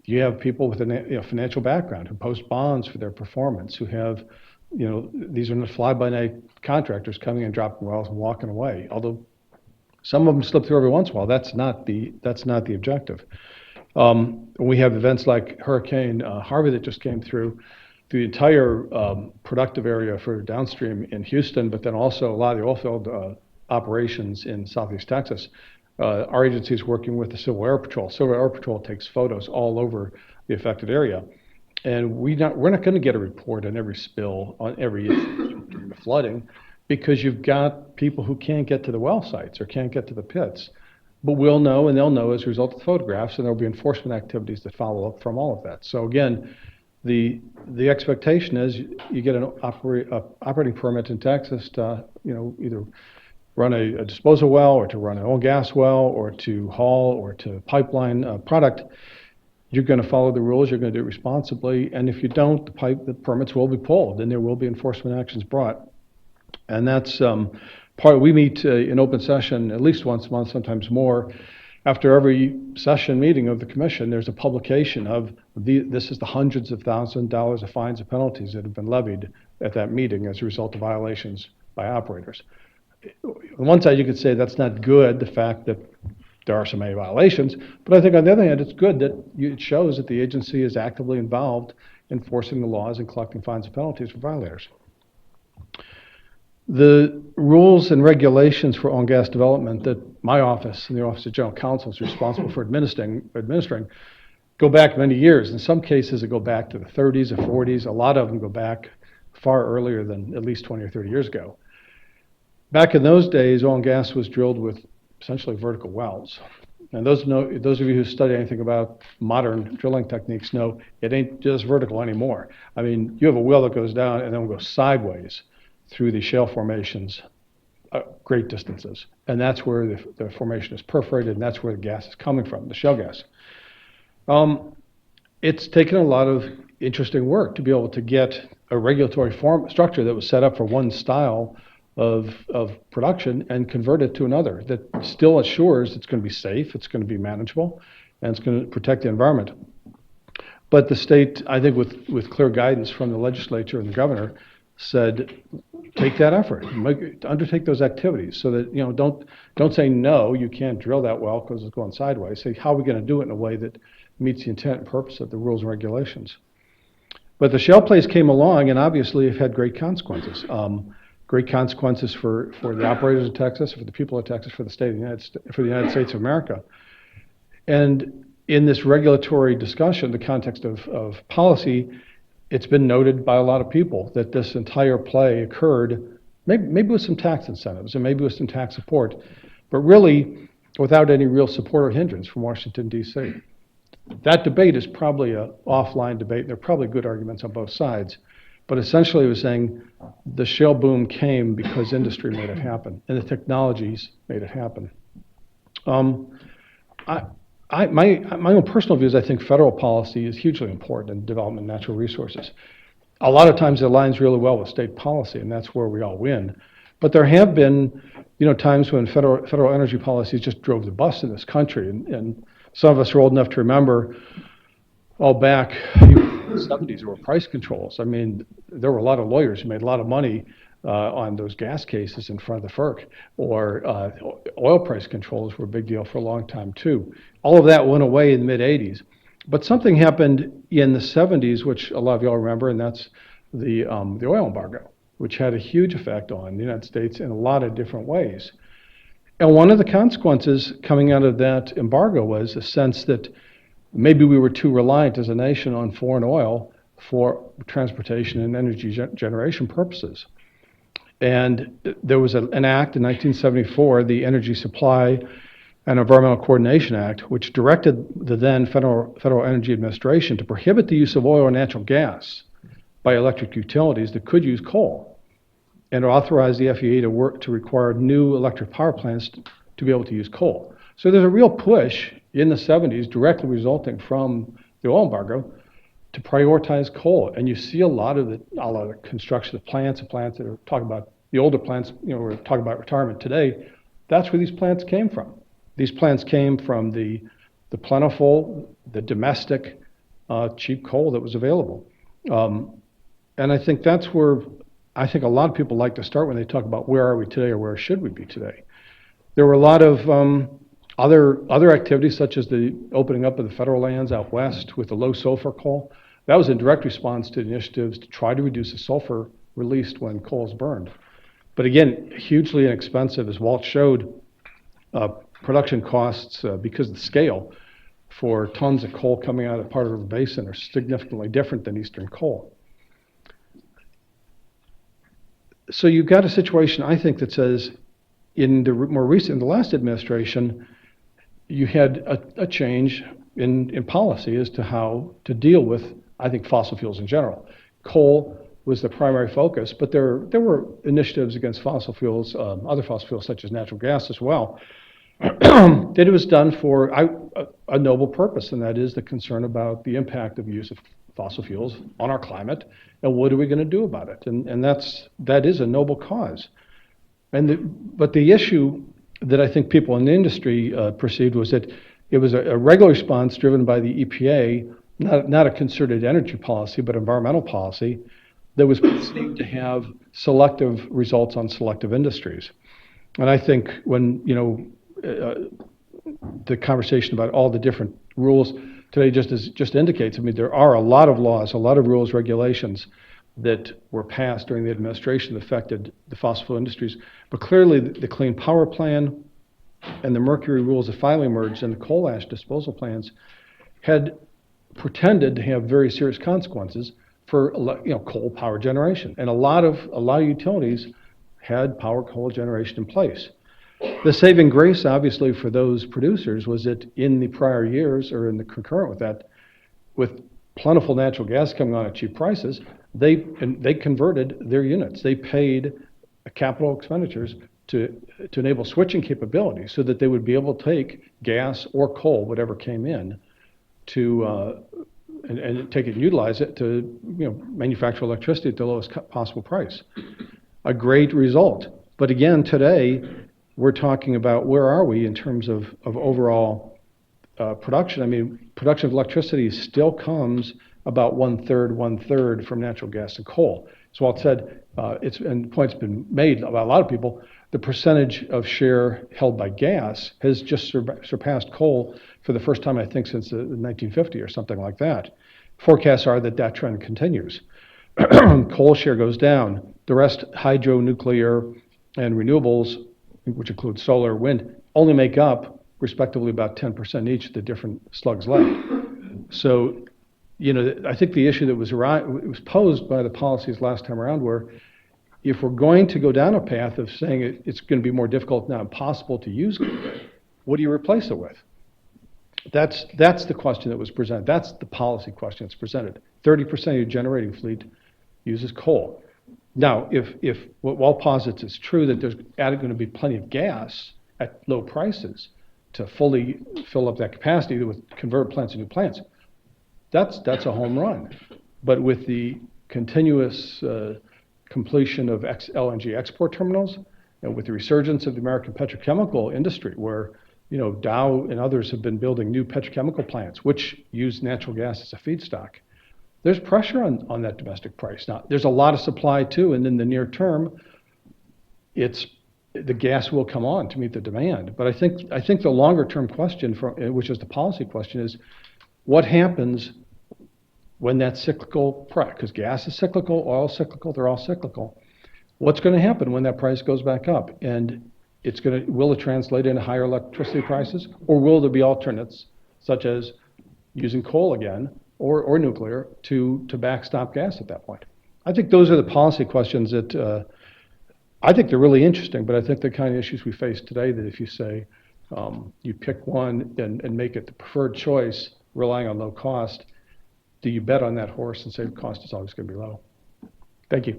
you have people with a financial background who post bonds for their performance, who have, these are not fly-by-night contractors coming and dropping wells and walking away. Although some of them slip through every once in a while, that's not the objective. We have events like Hurricane Harvey that just came through the entire productive area for downstream in Houston, but then also a lot of the oil field operations in Southeast Texas. Our agency is working with the Civil Air Patrol. Civil Air Patrol takes photos all over the affected area. And we're not going to get a report on every spill, on every during the flooding, because you've got people who can't get to the well sites or can't get to the pits. But we'll know, and they'll know as a result of the photographs, and there'll be enforcement activities that follow up from all of that. So again, the expectation is you get an operating permit in Texas to either run a disposal well or to run an oil and gas well or to haul or to pipeline product. You're going to follow the rules. You're going to do it responsibly. And if you don't, the permits will be pulled and there will be enforcement actions brought. And that's we meet in open session at least once a month, sometimes more. After every session meeting of the commission, there's a publication of this is the hundreds of thousands of dollars of fines and penalties that have been levied at that meeting as a result of violations by operators. On one side, you could say that's not good, the fact that there are so many violations, but I think on the other hand, it's good that it shows that the agency is actively involved in enforcing the laws and collecting fines and penalties for violators. The rules and regulations for oil and gas development that my office and the Office of General Counsel is responsible for administering go back many years. In some cases, they go back to the 30s or 40s. A lot of them go back far earlier than at least 20 or 30 years ago. Back in those days, oil and gas was drilled with essentially vertical wells. And those of you who study anything about modern drilling techniques know it ain't just vertical anymore. I mean, you have a well that goes down and then will go sideways through the shale formations great distances. And that's where the formation is perforated, and that's where the gas is coming from, the shale gas. It's taken a lot of interesting work to be able to get a regulatory structure that was set up for one style of production and convert it to another that still assures it's going to be safe, it's going to be manageable, and it's going to protect the environment. But the state, I think with clear guidance from the legislature and the governor, said, take that effort, undertake those activities so that, don't say, no, you can't drill that well because it's going sideways. Say, how are we going to do it in a way that meets the intent and purpose of the rules and regulations? But the shale plays came along and obviously have had great consequences. Great consequences for the operators of Texas, for the people of Texas, for the state of the United States of America. And in this regulatory discussion, the context of policy, it's been noted by a lot of people that this entire play occurred maybe with some tax incentives and maybe with some tax support, but really without any real support or hindrance from Washington, D.C. That debate is probably an offline debate, and there are probably good arguments on both sides. But essentially it was saying the shale boom came because industry made it happen, and the technologies made it happen. My own personal view is I think federal policy is hugely important in development of natural resources. A lot of times it aligns really well with state policy, and that's where we all win. But there have been, times when federal energy policies just drove the bus in this country, and some of us are old enough to remember all back in the 70s there were price controls. I mean, there were a lot of lawyers who made a lot of money on those gas cases in front of the FERC, or oil price controls were a big deal for a long time too. All of that went away in the mid-'80s. But something happened in the 70s, which a lot of y'all remember, and that's the oil embargo, which had a huge effect on the United States in a lot of different ways. And one of the consequences coming out of that embargo was a sense that maybe we were too reliant as a nation on foreign oil for transportation and energy generation purposes. And there was an act in 1974, the Energy Supply and Environmental Coordination Act, which directed the then Federal Energy Administration to prohibit the use of oil or natural gas by electric utilities that could use coal. and authorize the FEA to work to require new electric power plants to be able to use coal. So there's a real push in the 70s, directly resulting from the oil embargo, to prioritize coal. And you see a lot of the construction of plants that are talking about, the older plants, we're talking about retirement today. That's where these plants came from. These plants came from the plentiful, the domestic, cheap coal that was available. And I think that's where I think a lot of people like to start when they talk about where are we today or where should we be today. There were a lot of other activities, such as the opening up of the federal lands out west with the low sulfur coal. That was in direct response to initiatives to try to reduce the sulfur released when coal is burned. But again, hugely inexpensive, as Walt showed. Production costs, because of the scale, for tons of coal coming out of Powder River Basin are significantly different than Eastern coal. So you've got a situation, I think, that says in the last administration, you had a change in policy as to how to deal with, I think, fossil fuels in general. Coal was the primary focus, but there were initiatives against fossil fuels, other fossil fuels such as natural gas as well, that it was done for a noble purpose, and that is the concern about the impact of use of fossil fuels on our climate, and what are we going to do about it? And that is a noble cause. But the issue that I think people in the industry perceived was that it was a regular response driven by the EPA, not a concerted energy policy, but environmental policy that was perceived to have selective results on selective industries. And I think when, the conversation about all the different rules today just indicates, there are a lot of laws, a lot of rules, regulations that were passed during the administration that affected the fossil fuel industries. But clearly the Clean Power Plan and the Mercury rules that finally emerged and the coal ash disposal plans had pretended to have very serious consequences for coal power generation. And a lot of utilities had coal generation in place. The saving grace, obviously, for those producers was that in the prior years, or in the concurrent with that, with plentiful natural gas coming on at cheap prices, they converted their units. They paid capital expenditures to enable switching capabilities so that they would be able to take gas or coal, whatever came in, and take it and utilize it to manufacture electricity at the lowest possible price. A great result. But again, today, we're talking about where are we in terms of overall production. Production of electricity still comes about one third from natural gas and coal. As Walt said, and the point's been made by a lot of people, the percentage of share held by gas has just surpassed coal for the first time, I think, since 1950 or something like that. Forecasts are that trend continues. Coal share goes down. The rest, hydro, nuclear, and renewables, which include solar, wind, only make up, respectively, about 10% each of the different slugs left. So, I think the issue that was posed by the policies last time around were, if we're going to go down a path of saying it's going to be more difficult, now impossible to use, what do you replace it with? That's the question that was presented. That's the policy question that's presented. 30% of your generating fleet uses coal. Now, if what Walt posits is true, that there's going to be plenty of gas at low prices to fully fill up that capacity with converted plants and new plants, that's a home run. But with the continuous completion of LNG export terminals, and with the resurgence of the American petrochemical industry, where Dow and others have been building new petrochemical plants, which use natural gas as a feedstock, there's pressure on that domestic price. Now, there's a lot of supply too, and in the near term, the gas will come on to meet the demand. But I think the longer term question, which is the policy question, is what happens when that cyclical price, because gas is cyclical, oil is cyclical, they're all cyclical. What's going to happen when that price goes back up? And will it translate into higher electricity prices, or will there be alternates, such as using coal again, or nuclear, to backstop gas at that point? I think those are the policy questions that I think they're really interesting, but I think the kind of issues we face today, that if you say you pick one and make it the preferred choice, relying on low cost, do you bet on that horse and say the cost is always going to be low? Thank you.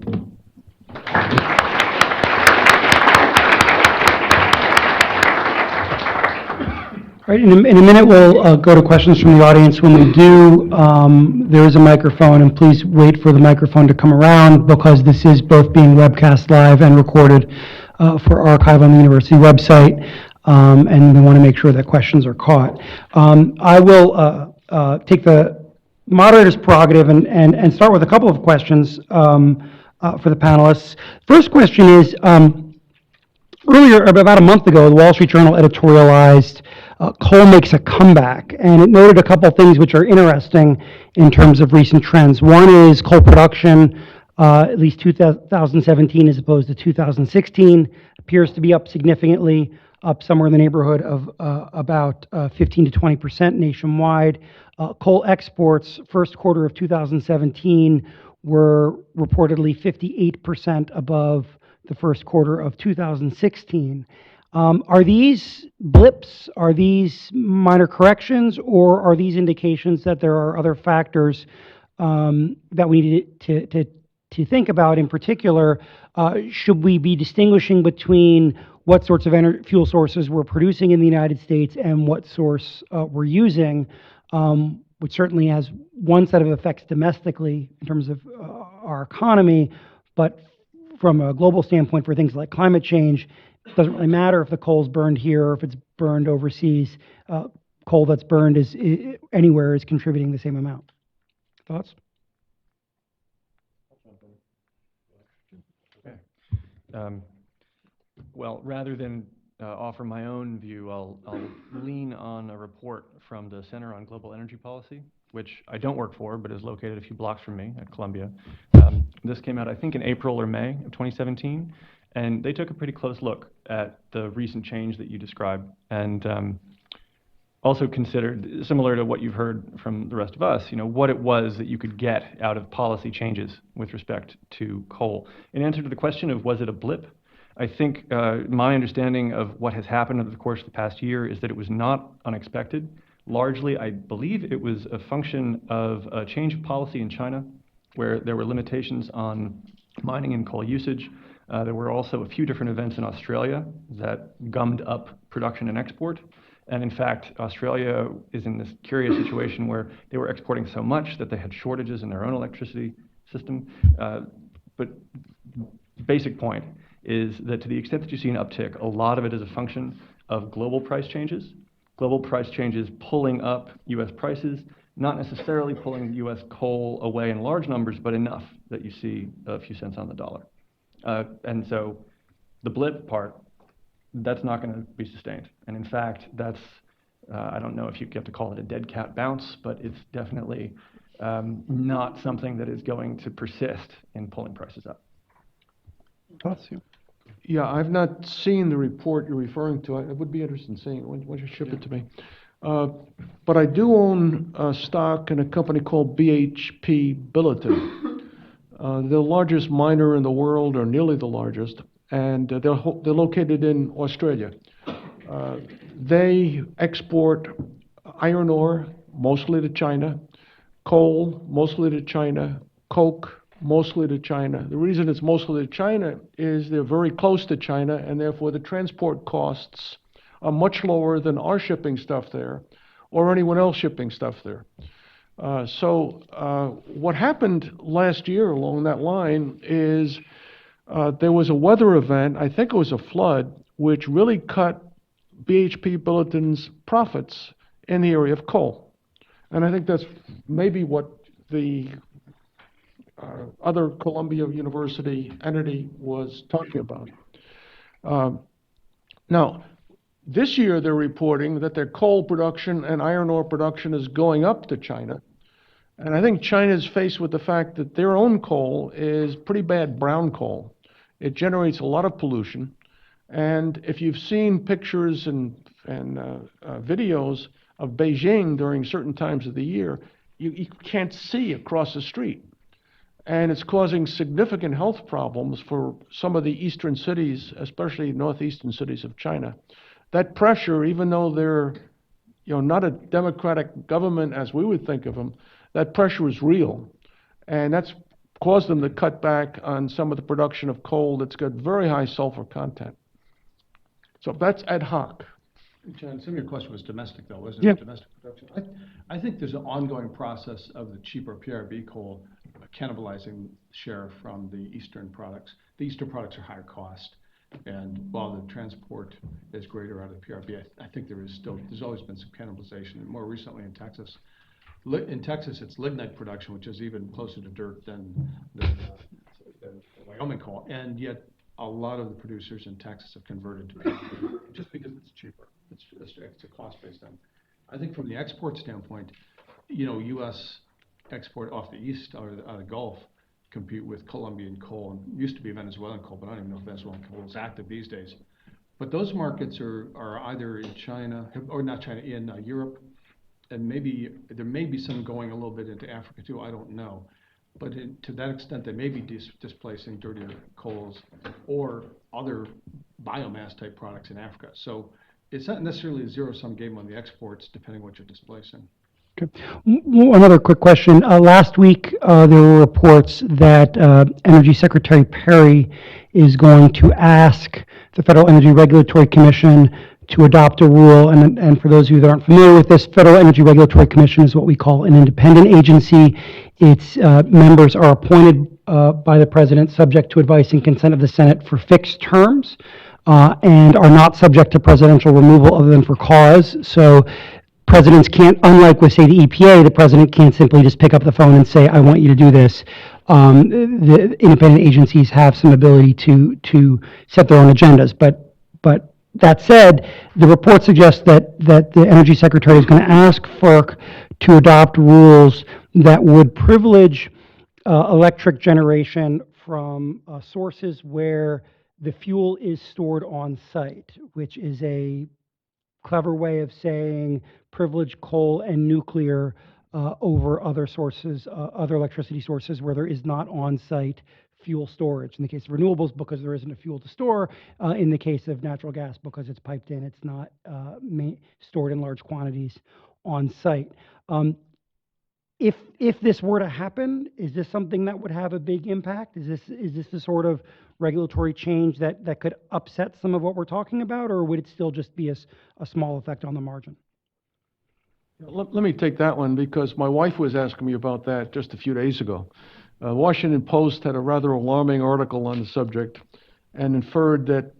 All right, in a minute, we'll go to questions from the audience. When we do, there is a microphone, and please wait for the microphone to come around because this is both being webcast live and recorded for archive on the university website, and we want to make sure that questions are caught. I will take the moderator's prerogative and start with a couple of questions for the panelists. First question is, earlier, about a month ago, the Wall Street Journal editorialized coal makes a comeback, and it noted a couple things which are interesting in terms of recent trends. One is coal production, at least 2017 as opposed to 2016, appears to be up significantly, up somewhere in the neighborhood of about 15 to 20% nationwide. Coal exports, first quarter of 2017, were reportedly 58% above the first quarter of 2016. Are these blips, are these minor corrections, or are these indications that there are other factors that we need to think about? In particular, should we be distinguishing between what sorts of fuel sources we're producing in the United States and what source we're using, which certainly has one set of effects domestically in terms of our economy, but from a global standpoint for things like climate change, it doesn't really matter if the coal's burned here or if it's burned overseas. Coal that's burned anywhere is contributing the same amount. Thoughts? Okay. Well, rather than offer my own view, I'll lean on a report from the Center on Global Energy Policy, which I don't work for, but is located a few blocks from me at Columbia. This came out, I think, in April or May of 2017, and they took a pretty close look at the recent change that you described, and also considered, similar to what you've heard from the rest of us, what it was that you could get out of policy changes with respect to coal. In answer to the question of was it a blip, I think my understanding of what has happened over the course of the past year is that it was not unexpected. Largely, I believe it was a function of a change of policy in China, where there were limitations on mining and coal usage. There were also a few different events in Australia that gummed up production and export. And in fact, Australia is in this curious situation where they were exporting so much that they had shortages in their own electricity system. But basic point is that to the extent that you see an uptick, a lot of it is a function of global price changes. Global price changes pulling up U.S. prices, not necessarily pulling U.S. coal away in large numbers, but enough that you see a few cents on the dollar. And so the blip part, that's not going to be sustained. And in fact, that's, I don't know if you have to call it a dead cat bounce, but it's definitely not something that is going to persist in pulling prices up. Thoughts? Yeah, I've not seen the report you're referring to. I would be interested in seeing it. Why don't you ship it to me? But I do own stock in a company called BHP Billiton. They're the largest miner in the world, or nearly the largest, and they're located in Australia. They export iron ore, mostly to China, coal, mostly to China, coke, mostly to China. The reason it's mostly to China is they're very close to China, and therefore the transport costs are much lower than our shipping stuff there or anyone else shipping stuff there. So what happened last year along that line is there was a weather event, I think it was a flood, which really cut BHP Billiton's profits in the area of coal. And I think that's maybe what the other Columbia University entity was talking about. Now, this year they're reporting that their coal production and iron ore production is going up to China. And I think China is faced with the fact that their own coal is pretty bad brown coal. It generates a lot of pollution. And if you've seen pictures and videos of Beijing during certain times of the year, you can't see across the street. And it's causing significant health problems for some of the eastern cities, especially northeastern cities of China. That pressure, even though they're not a democratic government as we would think of them, that pressure is real. And that's caused them to cut back on some of the production of coal that's got very high sulfur content. So that's ad hoc. John, some of your question was domestic though, wasn't Yeah. it? Domestic production. I think there's an ongoing process of the cheaper PRB coal cannibalizing share from the eastern products. The eastern products are higher cost, and while the transport is greater out of the PRB, I think there's always been some cannibalization. And more recently in Texas, it's lignite production, which is even closer to dirt than Wyoming coal, and yet a lot of the producers in Texas have converted to PRB just because it's cheaper. It's a cost-based thing. I think from the export standpoint, U.S. export off the east, out of the Gulf, compete with Colombian coal, and used to be Venezuelan coal, but I don't even know if Venezuelan coal is active these days. But those markets are either in China, or not China, in Europe, and maybe there may be some going a little bit into Africa too, I don't know. But to that extent, they may be displacing dirtier coals or other biomass type products in Africa. So it's not necessarily a zero-sum game on the exports, depending what you're displacing. Okay. Another quick question. Last week, there were reports that Energy Secretary Perry is going to ask the Federal Energy Regulatory Commission to adopt a rule. And for those of you that aren't familiar with this, Federal Energy Regulatory Commission is what we call an independent agency. Its members are appointed by the President, subject to advice and consent of the Senate for fixed terms, and are not subject to presidential removal other than for cause. So presidents can't, unlike with, say, the EPA, the president can't simply just pick up the phone and say, I want you to do this. The independent agencies have some ability to set their own agendas. But that said, the report suggests that the Energy Secretary is going to ask FERC to adopt rules that would privilege electric generation from sources where the fuel is stored on site, which is a clever way of saying privilege coal and nuclear over other sources, other electricity sources where there is not on-site fuel storage. In the case of renewables, because there isn't a fuel to store. In the case of natural gas, because it's piped in, it's not stored in large quantities on site. If this were to happen, is this something that would have a big impact? Is this the sort of regulatory change that could upset some of what we're talking about, or would it still just be a small effect on the margin? Let me take that one, because my wife was asking me about that just a few days ago. Washington Post had a rather alarming article on the subject and inferred that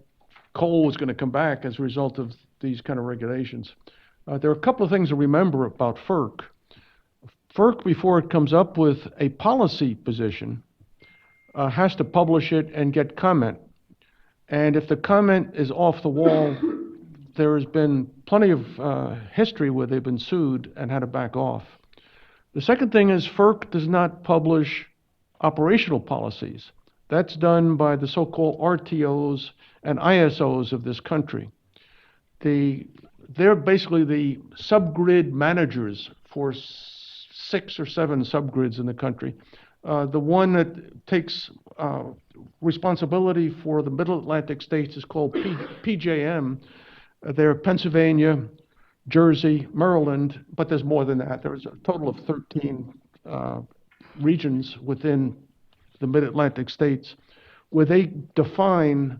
coal was going to come back as a result of these kind of regulations. There are a couple of things to remember about FERC. FERC, before it comes up with a policy position, has to publish it and get comment. And if the comment is off the wall, there has been plenty of history where they've been sued and had to back off. The second thing is FERC does not publish operational policies. That's done by the so-called RTOs and ISOs of this country. They're basically the subgrid managers for 6 or 7 subgrids in the country. The one that takes responsibility for the Middle Atlantic states is called PJM. They're Pennsylvania, Jersey, Maryland, but there's more than that. There's a total of 13 regions within the Mid-Atlantic states where they define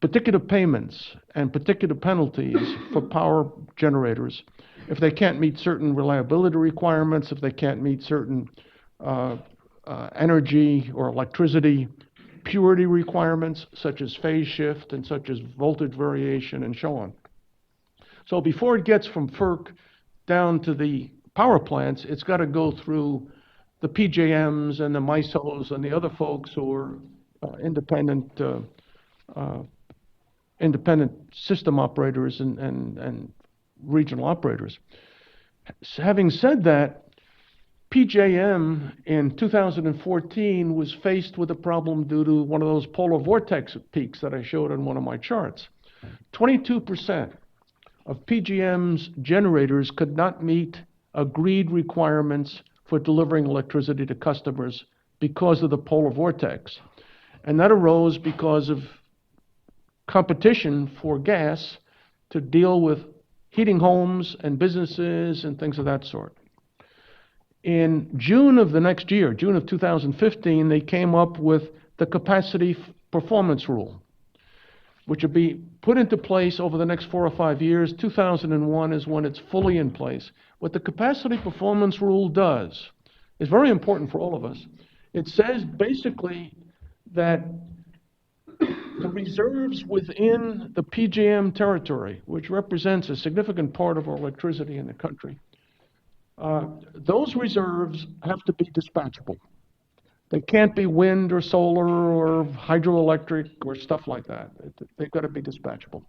particular payments and particular penalties for power generators if they can't meet certain reliability requirements, if they can't meet certain energy or electricity purity requirements, such as phase shift and such as voltage variation and so on. So before it gets from FERC down to the power plants, it's got to go through the PJMs and the MISOs and the other folks who are independent system operators and regional operators. Having said that, PJM in 2014 was faced with a problem due to one of those polar vortex peaks that I showed on one of my charts. 22% of PJM's generators could not meet agreed requirements for delivering electricity to customers because of the polar vortex. And that arose because of competition for gas to deal with heating homes and businesses and things of that sort. In June of the next year, June of 2015, they came up with the capacity performance rule. which will be put into place over the next 4 or 5 years. 2001 is when it's fully in place. What the capacity performance rule does is very important for all of us. It says basically that the reserves within the PJM territory, which represents a significant part of our electricity in the country, those reserves have to be dispatchable. They can't be wind or solar or hydroelectric or stuff like that. They've got to be dispatchable.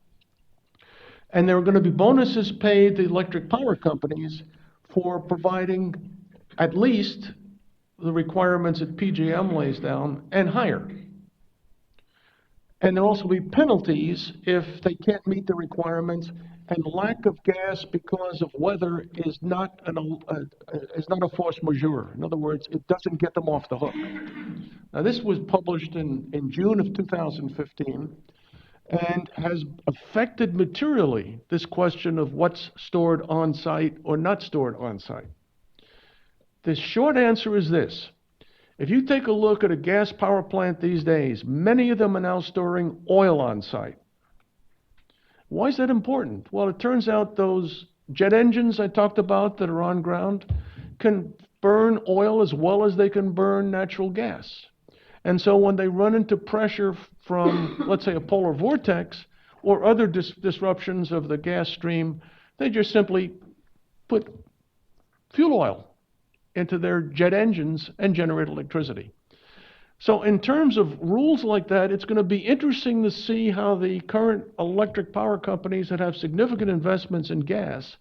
And there are going to be bonuses paid to electric power companies for providing at least the requirements that PJM lays down and higher. And there'll also be penalties if they can't meet the requirements, and lack of gas because of weather is not a force majeure. In other words, it doesn't get them off the hook. Now, this was published in June of 2015 and has affected materially this question of what's stored on site or not stored on site. The short answer is this. If you take a look at a gas power plant these days, many of them are now storing oil on site. Why is that important? Well, it turns out those jet engines I talked about that are on ground can burn oil as well as they can burn natural gas. And so when they run into pressure from, let's say, a polar vortex or other disruptions of the gas stream, they just simply put fuel oil into their jet engines and generate electricity. So in terms of rules like that, it's going to be interesting to see how the current electric power companies that have significant investments in gas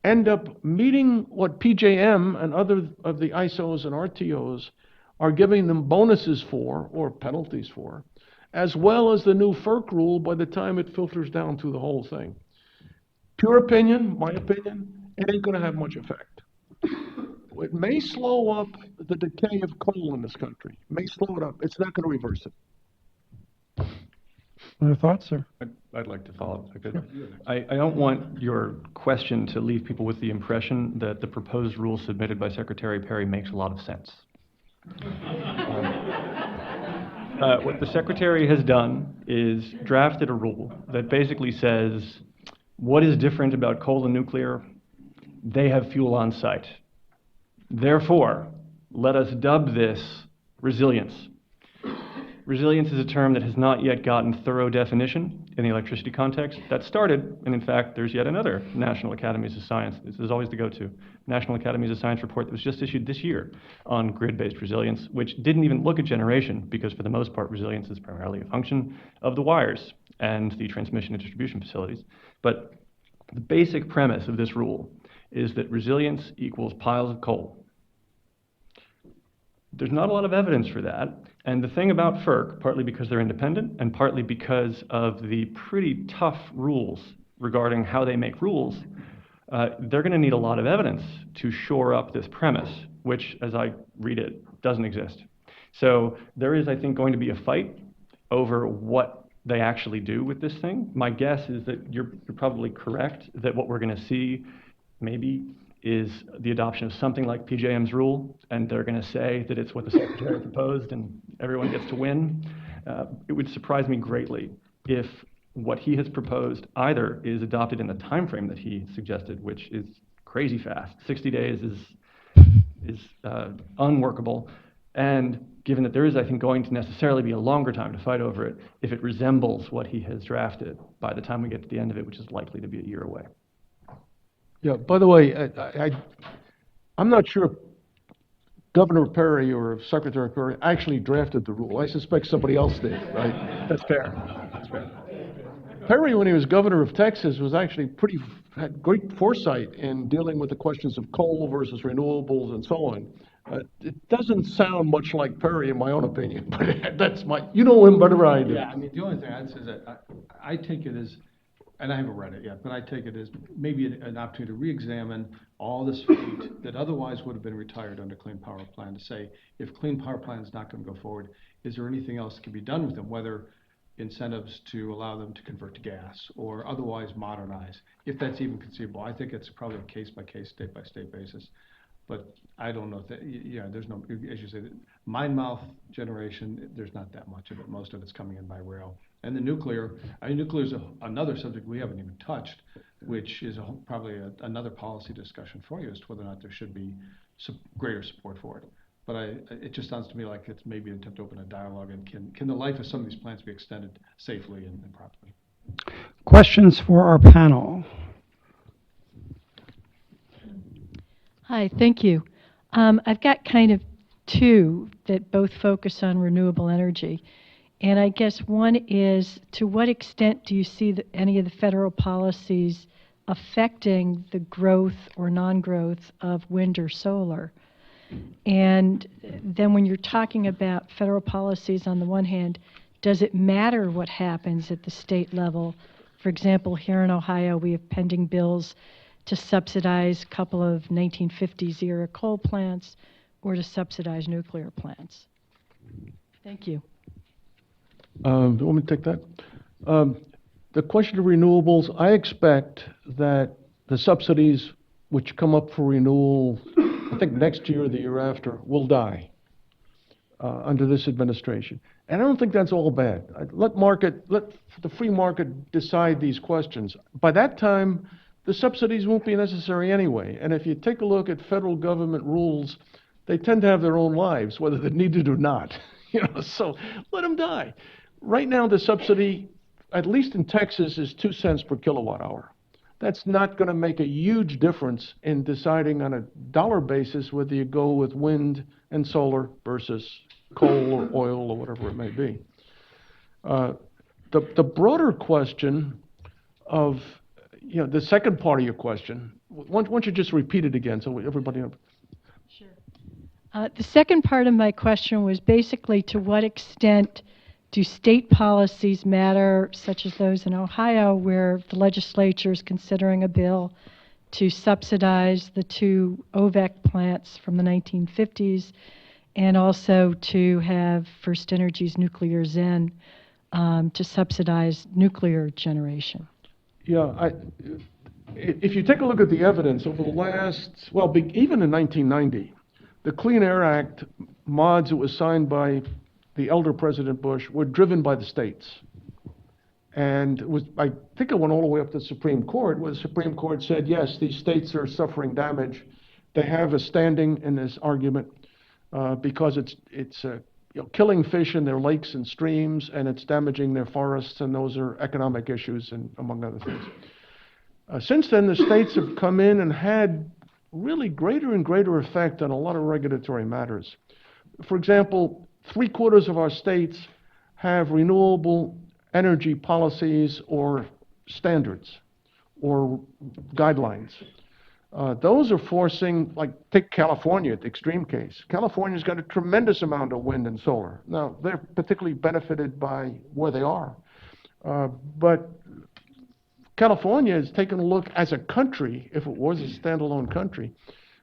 end up meeting what PJM and other of the ISOs and RTOs are giving them bonuses for or penalties for, as well as the new FERC rule by the time it filters down through the whole thing. Pure opinion, my opinion, it ain't going to have much effect. It may slow up the decay of coal in this country. It may slow it up. It's not going to reverse it. Other thoughts, sir? I'd like to follow up if I could. I don't want your question to leave people with the impression that the proposed rule submitted by Secretary Perry makes a lot of sense. What the Secretary has done is drafted a rule that basically says, what is different about coal and nuclear? They have fuel on site. Therefore, let us dub this resilience. Resilience is a term that has not yet gotten thorough definition in the electricity context. That started, and in fact, there's yet another National Academies of Science. This is always the go-to. National Academies of Science report that was just issued this year on grid-based resilience, which didn't even look at generation, because for the most part, resilience is primarily a function of the wires and the transmission and distribution facilities. But the basic premise of this rule is that resilience equals piles of coal. There's not a lot of evidence for that. And the thing about FERC, partly because they're independent and partly because of the pretty tough rules regarding how they make rules, they're going to need a lot of evidence to shore up this premise, which, as I read it, doesn't exist. So there is, I think, going to be a fight over what they actually do with this thing. My guess is that you're probably correct that what we're going to see maybe is the adoption of something like PJM's rule, and they're going to say that it's what the Secretary proposed and everyone gets to win. It would surprise me greatly if what he has proposed either is adopted in the time frame that he suggested, which is crazy fast. 60 days is unworkable, and given that there is, I think, going to necessarily be a longer time to fight over it, if it resembles what he has drafted by the time we get to the end of it, which is likely to be a year away. Yeah, by the way, I'm not sure Governor Perry or Secretary Perry actually drafted the rule. I suspect somebody else did, right? That's fair. That's fair. Perry, when he was governor of Texas, was actually had great foresight in dealing with the questions of coal versus renewables and so on. It doesn't sound much like Perry, in my own opinion, but that's you know him better than I do. Yeah, I mean, the only thing I'd say is that I take it as, and I haven't read it yet, but I take it as maybe an opportunity to re-examine all this fleet that otherwise would have been retired under Clean Power Plan, to say, if Clean Power Plan is not going to go forward, is there anything else that can be done with them, whether incentives to allow them to convert to gas or otherwise modernize, if that's even conceivable. I think it's probably a case-by-case, state-by-state basis. But I don't know if that, yeah, there's no, as you say, mine-mouth generation, there's not that much of it. Most of it's coming in by rail. And the nuclear, I mean, nuclear is another subject we haven't even touched, which is probably another policy discussion for you as to whether or not there should be greater support for it. But it just sounds to me like it's maybe an attempt to open a dialogue, and can the life of some of these plants be extended safely and properly? Questions for our panel? Hi, thank you. I've got kind of two that both focus on renewable energy. And I guess one is, to what extent do you see any of the federal policies affecting the growth or non-growth of wind or solar? And then when you're talking about federal policies on the one hand, does it matter what happens at the state level? For example, here in Ohio, we have pending bills to subsidize a couple of 1950s era coal plants or to subsidize nuclear plants. Thank you. Do you want me to take that? The question of renewables, I expect that the subsidies which come up for renewal, I think next year or the year after, will die under this administration. And I don't think that's all bad. Let the free market decide these questions. By that time, the subsidies won't be necessary anyway. And if you take a look at federal government rules, they tend to have their own lives, whether they're needed or not. So let them die. Right now, the subsidy, at least in Texas, is 2 cents per kilowatt hour. That's not going to make a huge difference in deciding on a dollar basis whether you go with wind and solar versus coal or oil or whatever it may be. The broader question of, the second part of your question, why don't you just repeat it again so everybody knows? Sure. The second part of my question was basically, to what extent do state policies matter, such as those in Ohio, where the legislature is considering a bill to subsidize the 2 OVEC plants from the 1950s, and also to have First Energy's Nuclear Zen to subsidize nuclear generation? Yeah, if you take a look at the evidence over the last, even in 1990, the Clean Air Act mods that was signed by the elder President Bush were driven by the states. And I think it went all the way up to the Supreme Court, where the Supreme Court said, yes, these states are suffering damage. They have a standing in this argument because it's killing fish in their lakes and streams, and it's damaging their forests, and those are economic issues, and among other things. Since then, the states have come in and had really greater and greater effect on a lot of regulatory matters. For example, 3/4 of our states have renewable energy policies or standards or guidelines. Those are forcing, take California, the extreme case. California's got a tremendous amount of wind and solar. Now, they're particularly benefited by where they are. But California has taken a look as a country, if it was a standalone country,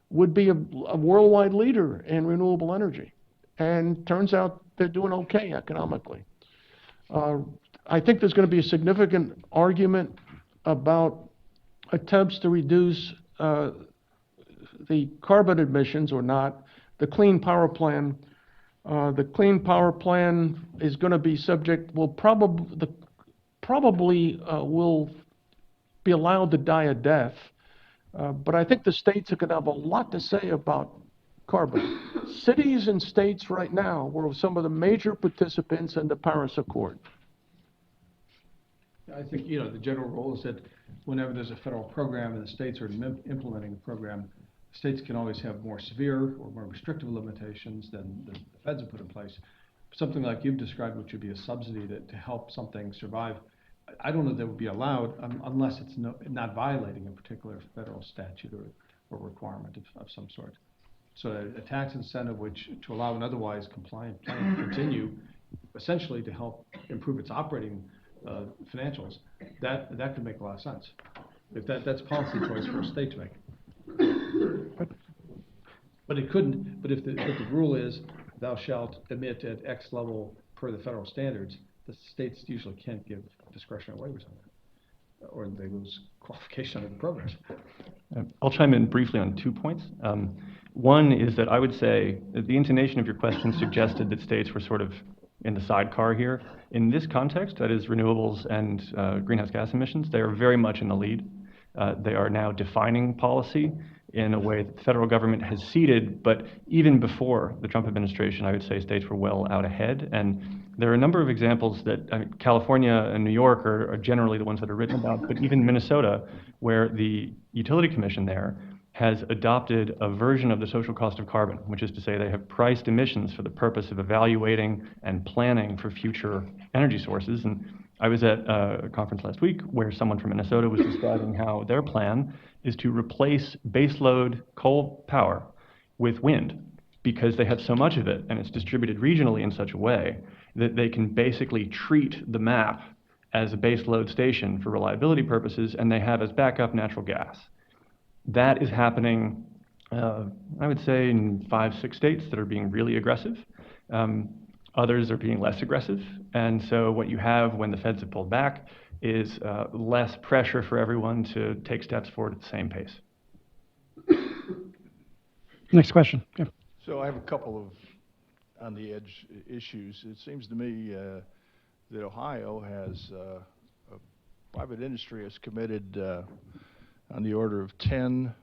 would be a worldwide leader in renewable energy. And turns out they're doing okay economically. I think there's going to be a significant argument about attempts to reduce the carbon emissions or not. The Clean Power Plan. The Clean Power Plan is going to be subject, probably will be allowed to die a death. But I think the states are going to have a lot to say about carbon. Cities and states right now were some of the major participants in the Paris Accord. I think, the general rule is that whenever there's a federal program and the states are implementing a program, states can always have more severe or more restrictive limitations than the feds have put in place. Something like you've described, which would be a subsidy to help something survive, I don't know that would be allowed unless it's not violating a particular federal statute or requirement of some sort. So a tax incentive to allow an otherwise compliant plant to continue, essentially to help improve its operating financials, that could make a lot of sense. If that's a policy choice for a state to make. But it couldn't. But if the rule is thou shalt emit at X level per the federal standards, the states usually can't give discretionary waivers on that, or they lose qualification under the programs. I'll chime in briefly on 2 points. One is that I would say that the intonation of your question suggested that states were sort of in the sidecar here. In this context, that is renewables and greenhouse gas emissions, they are very much in the lead. They are now defining policy in a way that the federal government has ceded, but even before the Trump administration, I would say states were well out ahead. And there are a number of examples that, I mean, California and New York are generally the ones that are written about, but even Minnesota, where the utility commission there has adopted a version of the social cost of carbon, which is to say they have priced emissions for the purpose of evaluating and planning for future energy sources. And I was at a conference last week where someone from Minnesota was describing how their plan is to replace baseload coal power with wind because they have so much of it and it's distributed regionally in such a way that they can basically treat the map as a baseload station for reliability purposes, and they have as backup natural gas. That is happening, I would say, in 5, 6 states that are being really aggressive. Others are being less aggressive. And so what you have when the feds have pulled back is less pressure for everyone to take steps forward at the same pace. Next question. Yeah. So I have a couple of on the edge issues. It seems to me that Ohio has a private industry has committed on the order of 10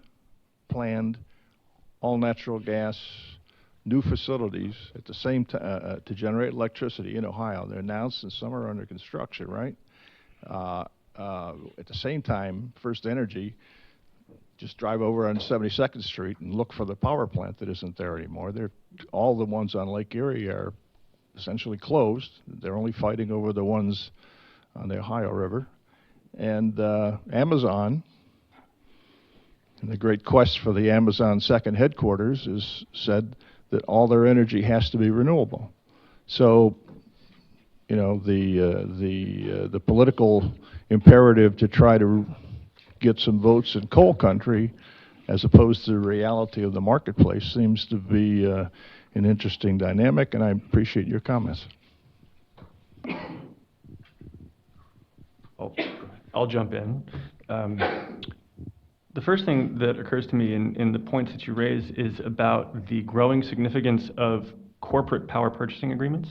planned all natural gas new facilities at the same time to generate electricity in Ohio. They're announced and some are under construction, right? At the same time, First Energy, just drive over on 72nd Street and look for the power plant that isn't there anymore. All the ones on Lake Erie are essentially closed. They're only fighting over the ones on the Ohio River. And Amazon, in the great quest for the Amazon second headquarters, has said that all their energy has to be renewable. So, you know, the political imperative to try to get some votes in coal country, as opposed to the reality of the marketplace, seems to be an interesting dynamic, and I appreciate your comments. I'll jump in. The first thing that occurs to me in the points that you raise is about the growing significance of corporate power purchasing agreements,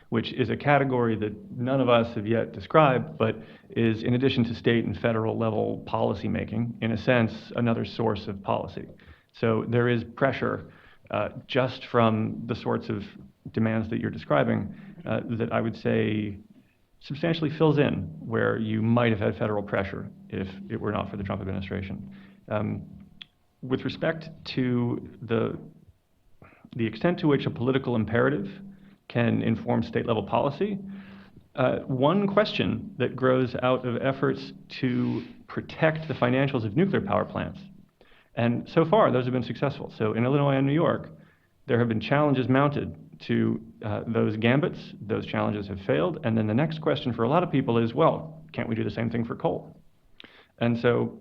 which is a category that none of us have yet described, but is, in addition to state and federal level policy making, in a sense, another source of policy. So there is pressure just from the sorts of demands that you're describing that I would say substantially fills in where you might have had federal pressure if it were not for the Trump administration. With respect to the extent to which a political imperative can inform state-level policy, one question that grows out of efforts to protect the financials of nuclear power plants, and so far those have been successful. So in Illinois and New York, there have been challenges mounted to those gambits. Those challenges have failed, and then the next question for a lot of people is, well, can't we do the same thing for coal? And so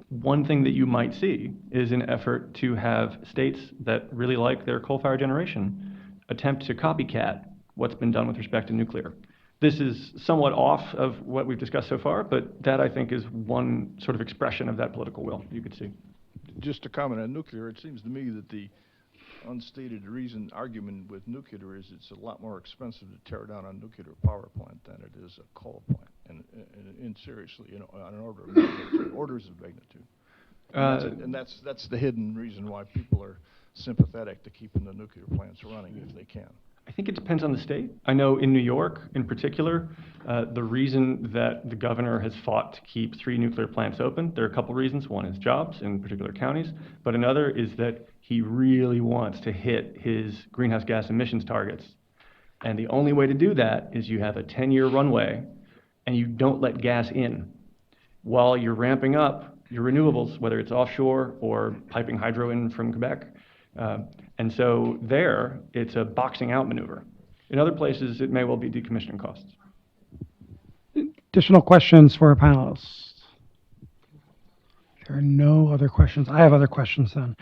one thing that you might see is an effort to have states that really like their coal-fired generation attempt to copycat what's been done with respect to nuclear. This is somewhat off of what we've discussed so far, but that I think is one sort of expression of that political will you could see. Just to comment on nuclear, it seems to me that the unstated argument with nuclear is it's a lot more expensive to tear down a nuclear power plant than it is a coal plant, and seriously, you know, on an order of magnitude, orders of magnitude. And that's the hidden reason why people are sympathetic to keeping the nuclear plants running if they can. I think it depends on the state. I know in New York, in particular, the reason that the governor has fought to keep 3 nuclear plants open, there are a couple reasons. One is jobs in particular counties, but another is that he really wants to hit his greenhouse gas emissions targets. And the only way to do that is you have a 10-year runway and you don't let gas in while you're ramping up your renewables, whether it's offshore or piping hydro in from Quebec. And so there, it's a boxing out maneuver. In other places, it may well be decommissioning costs. Additional questions for our panelists? There are no other questions. I have other questions then.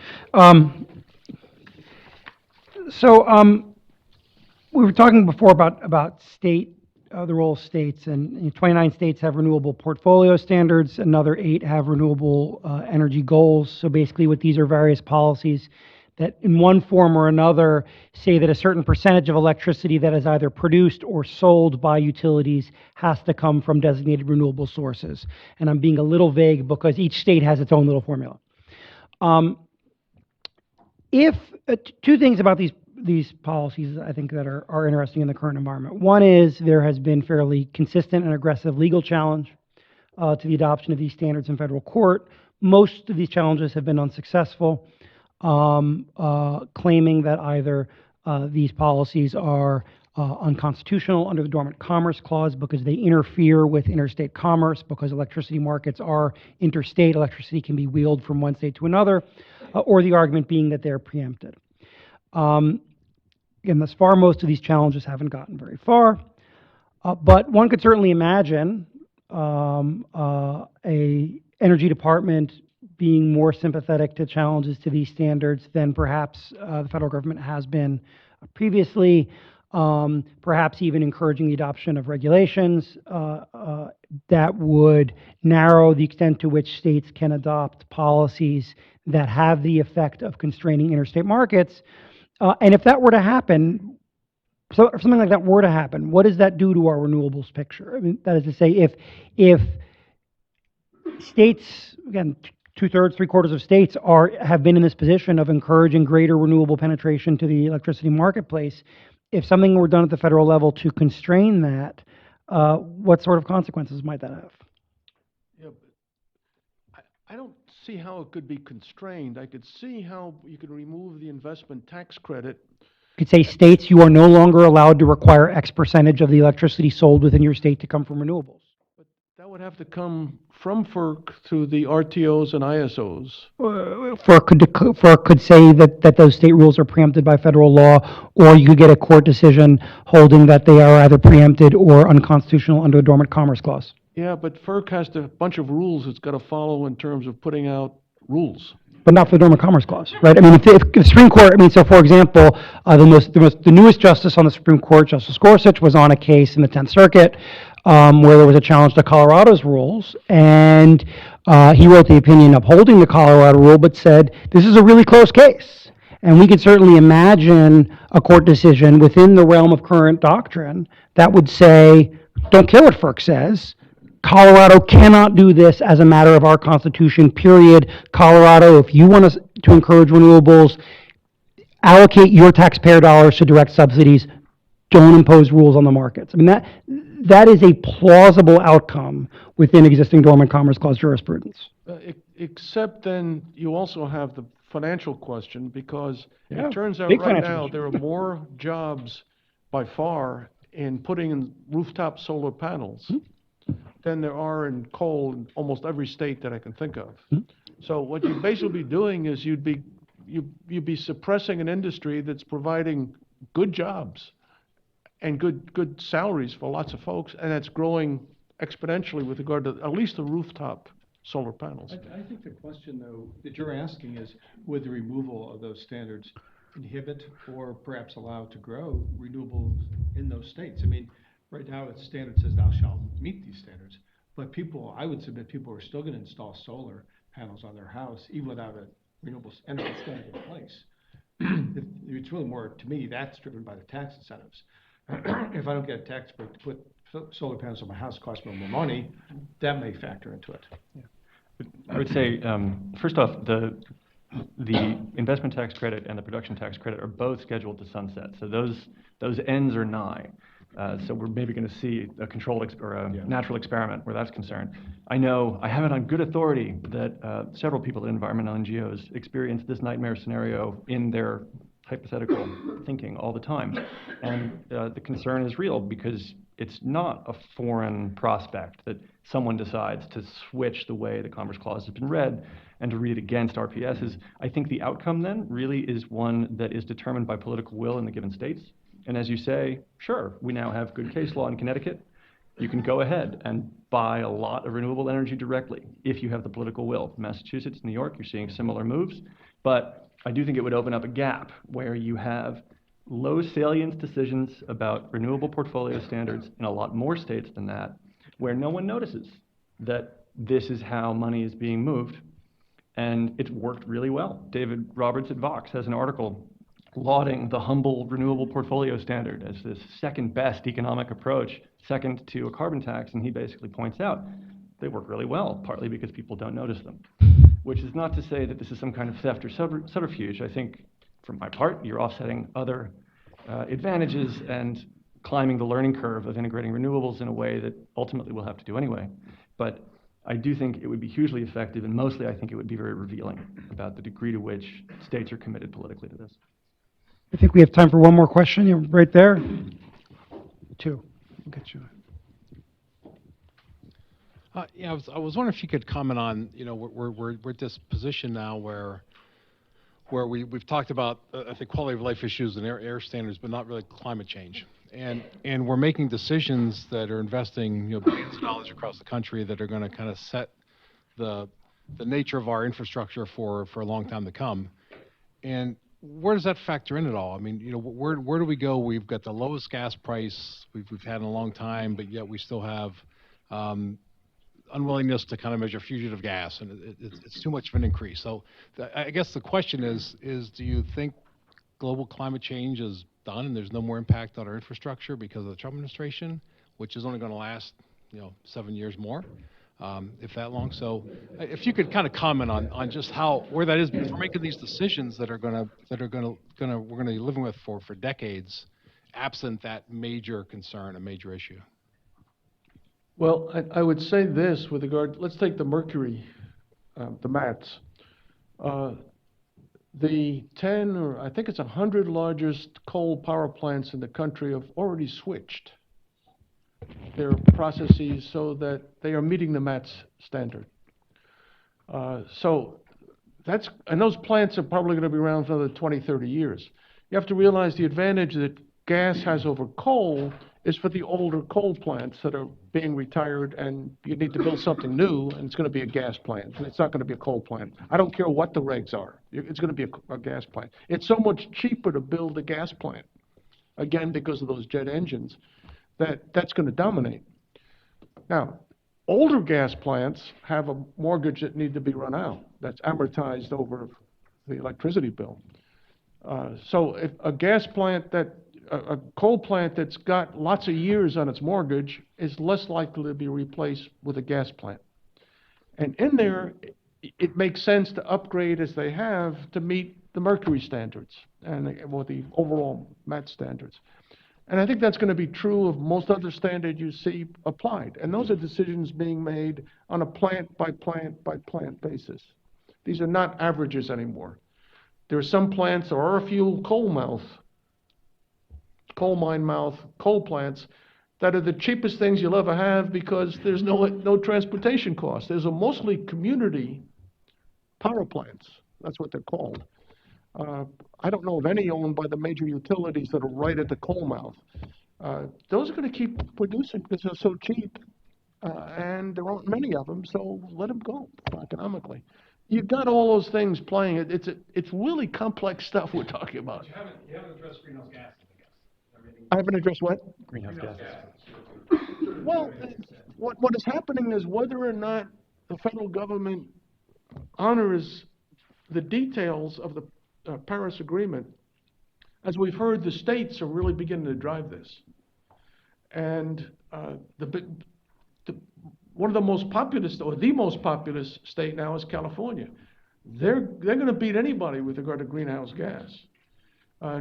We were talking before about state, the role of states, and 29 states have renewable portfolio standards. Another 8 have renewable energy goals. So basically what these are various policies that in one form or another say that a certain percentage of electricity that is either produced or sold by utilities has to come from designated renewable sources. And I'm being a little vague because each state has its own little formula. If two things about these policies I think that are interesting in the current environment. One is there has been fairly consistent and aggressive legal challenge to the adoption of these standards in federal court. Most of these challenges have been unsuccessful, claiming that either these policies are unconstitutional under the Dormant Commerce Clause because they interfere with interstate commerce, because electricity markets are interstate, electricity can be wheeled from one state to another, or the argument being that they're preempted. Again, thus far, most of these challenges haven't gotten very far, but one could certainly imagine a energy department being more sympathetic to challenges to these standards than perhaps the federal government has been previously, perhaps even encouraging the adoption of regulations that would narrow the extent to which states can adopt policies that have the effect of constraining interstate markets. And if that were to happen, so if something like that were to happen, what does that do to our renewables picture? I mean, that is to say, if states, again, 2/3, 3/4 of states have been in this position of encouraging greater renewable penetration to the electricity marketplace, if something were done at the federal level to constrain that, what sort of consequences might that have? Yeah, but I don't see how it could be constrained. I could see how you could remove the investment tax credit. You could say states, you are no longer allowed to require X percentage of the electricity sold within your state to come from renewables. But that would have to come from FERC through the RTOs and ISOs. FERC could say that those state rules are preempted by federal law, or you could get a court decision holding that they are either preempted or unconstitutional under the Dormant Commerce Clause. Yeah, but FERC has a bunch of rules it's got to follow in terms of putting out rules. But not for the Dormant Commerce Clause, right? I mean, if the Supreme Court, I mean, so for example, the newest justice on the Supreme Court, Justice Gorsuch, was on a case in the 10th Circuit where there was a challenge to Colorado's rules, and he wrote the opinion upholding the Colorado rule, but said, this is a really close case. And we could certainly imagine a court decision within the realm of current doctrine that would say, don't care what FERC says, Colorado cannot do this as a matter of our Constitution, period. Colorado, if you want to encourage renewables, allocate your taxpayer dollars to direct subsidies. Don't impose rules on the markets. I mean, that is a plausible outcome within existing Dormant Commerce Clause jurisprudence. Except then you also have the financial question, because Yeah, it turns out big right financial now question. there are more jobs by far in putting in rooftop solar panels than there are in coal in almost every state that I can think of. So what you'd basically be doing is you'd be suppressing an industry that's providing good jobs and good salaries for lots of folks, and that's growing exponentially with regard to at least the rooftop solar panels. I think the question, though, that you're asking is, would the removal of those standards inhibit or perhaps allow to grow renewables in those states? I mean, right now, the standard says thou shalt meet these standards, but I would submit people are still going to install solar panels on their house, even without a renewable energy standard in place. It's really more, to me, that's driven by the tax incentives. If I don't get a tax break to put solar panels on my house, costs me more money, that may factor into it. Yeah. I would say, first off, the investment tax credit and the production tax credit are both scheduled to sunset. So those ends are nigh. So we're maybe going to see a controlled or a natural experiment where that's concerned. I know, I have it on good authority that several people at environmental NGOs experience this nightmare scenario in their hypothetical thinking all the time. And the concern is real because it's not a foreign prospect that someone decides to switch the way the Commerce Clause has been read and to read it against RPSs. I think the outcome then really is one that is determined by political will in the given states. And as you say, sure, we now have good case law in Connecticut. You can go ahead and buy a lot of renewable energy directly if you have the political will. Massachusetts, New York, you're seeing similar moves. But I do think it would open up a gap where you have low salience decisions about renewable portfolio standards in a lot more states than that, where no one notices that this is how money is being moved. And it's worked really well. David Roberts at Vox has an article lauding the humble renewable portfolio standard as this second best economic approach, second to a carbon tax, and he basically points out they work really well, partly because people don't notice them. Which is not to say that this is some kind of theft or subterfuge. I think, for my part, you're offsetting other advantages and climbing the learning curve of integrating renewables in a way that ultimately we'll have to do anyway. But I do think it would be hugely effective, and mostly I think it would be very revealing about the degree to which states are committed politically to this. I think we have time for one more question. You're right there. Two. We'll get you. Yeah, I was wondering if you could comment on, we're at this position now where we've talked about, I think, quality of life issues and air standards, but not really climate change. And we're making decisions that are investing, billions of dollars across the country that are going to kind of set the nature of our infrastructure for a long time to come. And where does that factor in at all? I mean, where do we go? We've got the lowest gas price we've had in a long time, but yet we still have unwillingness to kind of measure fugitive gas, and it's too much of an increase. So I guess the question is do you think global climate change is done and there's no more impact on our infrastructure because of the Trump administration, which is only going to last 7 years more, if that long? So if you could kind of comment on just where that is, because we're making these decisions that we're going to be living with for decades, absent that major concern, a major issue. Well, I would say this with regard, let's take the mercury, the MATS. The 10 or I think it's 100 largest coal power plants in the country have already switched their processes so that they are meeting the MATS standard. So and those plants are probably going to be around for another 20, 30 years. You have to realize the advantage that gas has over coal is for the older coal plants that are being retired, and you need to build something new, and it's going to be a gas plant. It's not going to be a coal plant. I don't care what the regs are. It's going to be a gas plant. It's so much cheaper to build a gas plant, again, because of those jet engines, that's going to dominate. Now, older gas plants have a mortgage that needs to be run out. That's amortized over the electricity bill. So if a gas plant a coal plant that's got lots of years on its mortgage is less likely to be replaced with a gas plant. And in there, it makes sense to upgrade as they have to meet the mercury standards and the overall MAT standards. And I think that's going to be true of most other standards you see applied. And those are decisions being made on a plant by plant by plant basis. These are not averages anymore. There are some plants, there are a few coal mine mouth coal plants that are the cheapest things you'll ever have because there's no transportation costs. There's mostly community power plants. That's what they're called. I don't know of any owned by the major utilities that are right at the coal mouth. Those are going to keep producing because they're so cheap, and there aren't many of them, so let them go economically. You've got all those things playing. It's really complex stuff we're talking about. You haven't addressed greenhouse gases, I guess. I haven't addressed what? Greenhouse gases. Well, what is happening is whether or not the federal government honors the details of the Paris Agreement. As we've heard, the states are really beginning to drive this. And one of the most populous, or the most populous state now is California. They're going to beat anybody with regard to greenhouse gas.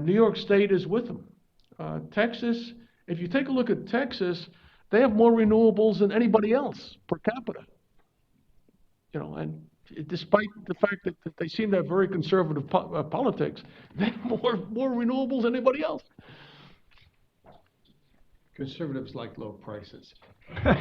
New York State is with them. Texas, if you take a look at Texas, they have more renewables than anybody else per capita. And despite the fact that they seem to have very conservative politics, they have more renewables than anybody else. Conservatives like low prices. I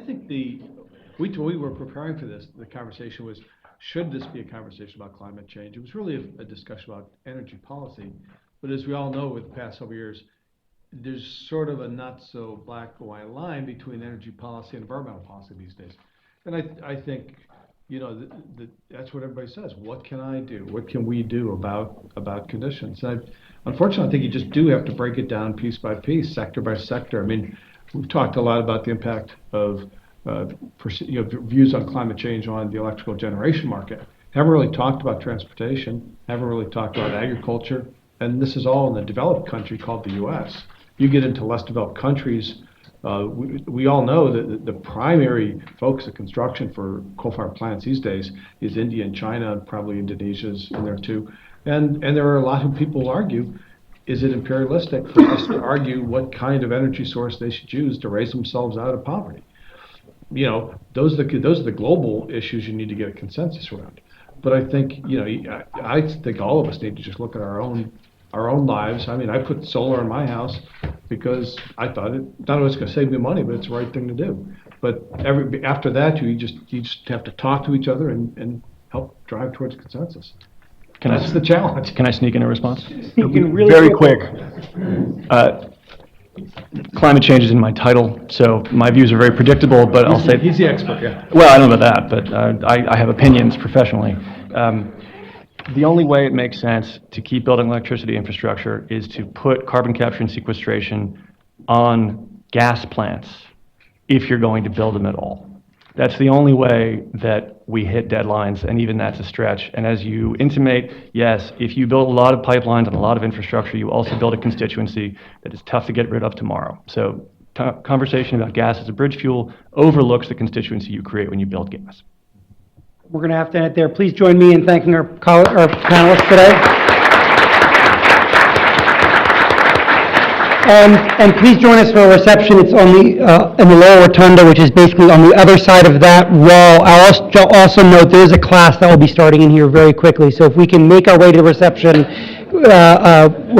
think we were preparing for this, the conversation was, should this be a conversation about climate change? It was really a discussion about energy policy. But as we all know, over the past several years, there's sort of a not so black or white line between energy policy and environmental policy these days. And I think, that's what everybody says. What can I do? What can we do about conditions? Unfortunately, I think you just do have to break it down piece by piece, sector by sector. I mean, we've talked a lot about the impact of views on climate change on the electrical generation market. Haven't really talked about transportation, haven't really talked about agriculture, and this is all in the developed country called the U.S. You get into less developed countries, we all know that the primary focus of construction for coal-fired plants these days is India and China, and probably Indonesia's in there too. And there are a lot of people who argue, is it imperialistic for us to argue what kind of energy source they should use to raise themselves out of poverty? You know, those are the global issues you need to get a consensus around. But I think, you know, I think all of us need to just look at our own lives. I mean, I put solar in my house because I thought not only was going to save me money, but it's the right thing to do. But after that, you just have to talk to each other and help drive towards consensus. That's the challenge. Can I sneak in a response? Sneak in really Very quick. Climate change is in my title, so my views are very predictable, but I'll say... He's the expert, yeah. Well, I don't know about that, but I have opinions professionally. The only way it makes sense to keep building electricity infrastructure is to put carbon capture and sequestration on gas plants if you're going to build them at all. That's the only way that we hit deadlines, and even that's a stretch. And as you intimate, yes, if you build a lot of pipelines and a lot of infrastructure, you also build a constituency that is tough to get rid of tomorrow. So conversation about gas as a bridge fuel overlooks the constituency you create when you build gas. We're going to have to end it there. Please join me in thanking our panelists today. And please join us for a reception. It's on the in the lower rotunda, which is basically on the other side of that wall. I'll also note there's a class that will be starting in here very quickly. So if we can make our way to the reception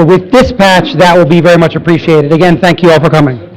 with dispatch, that will be very much appreciated. Again, thank you all for coming.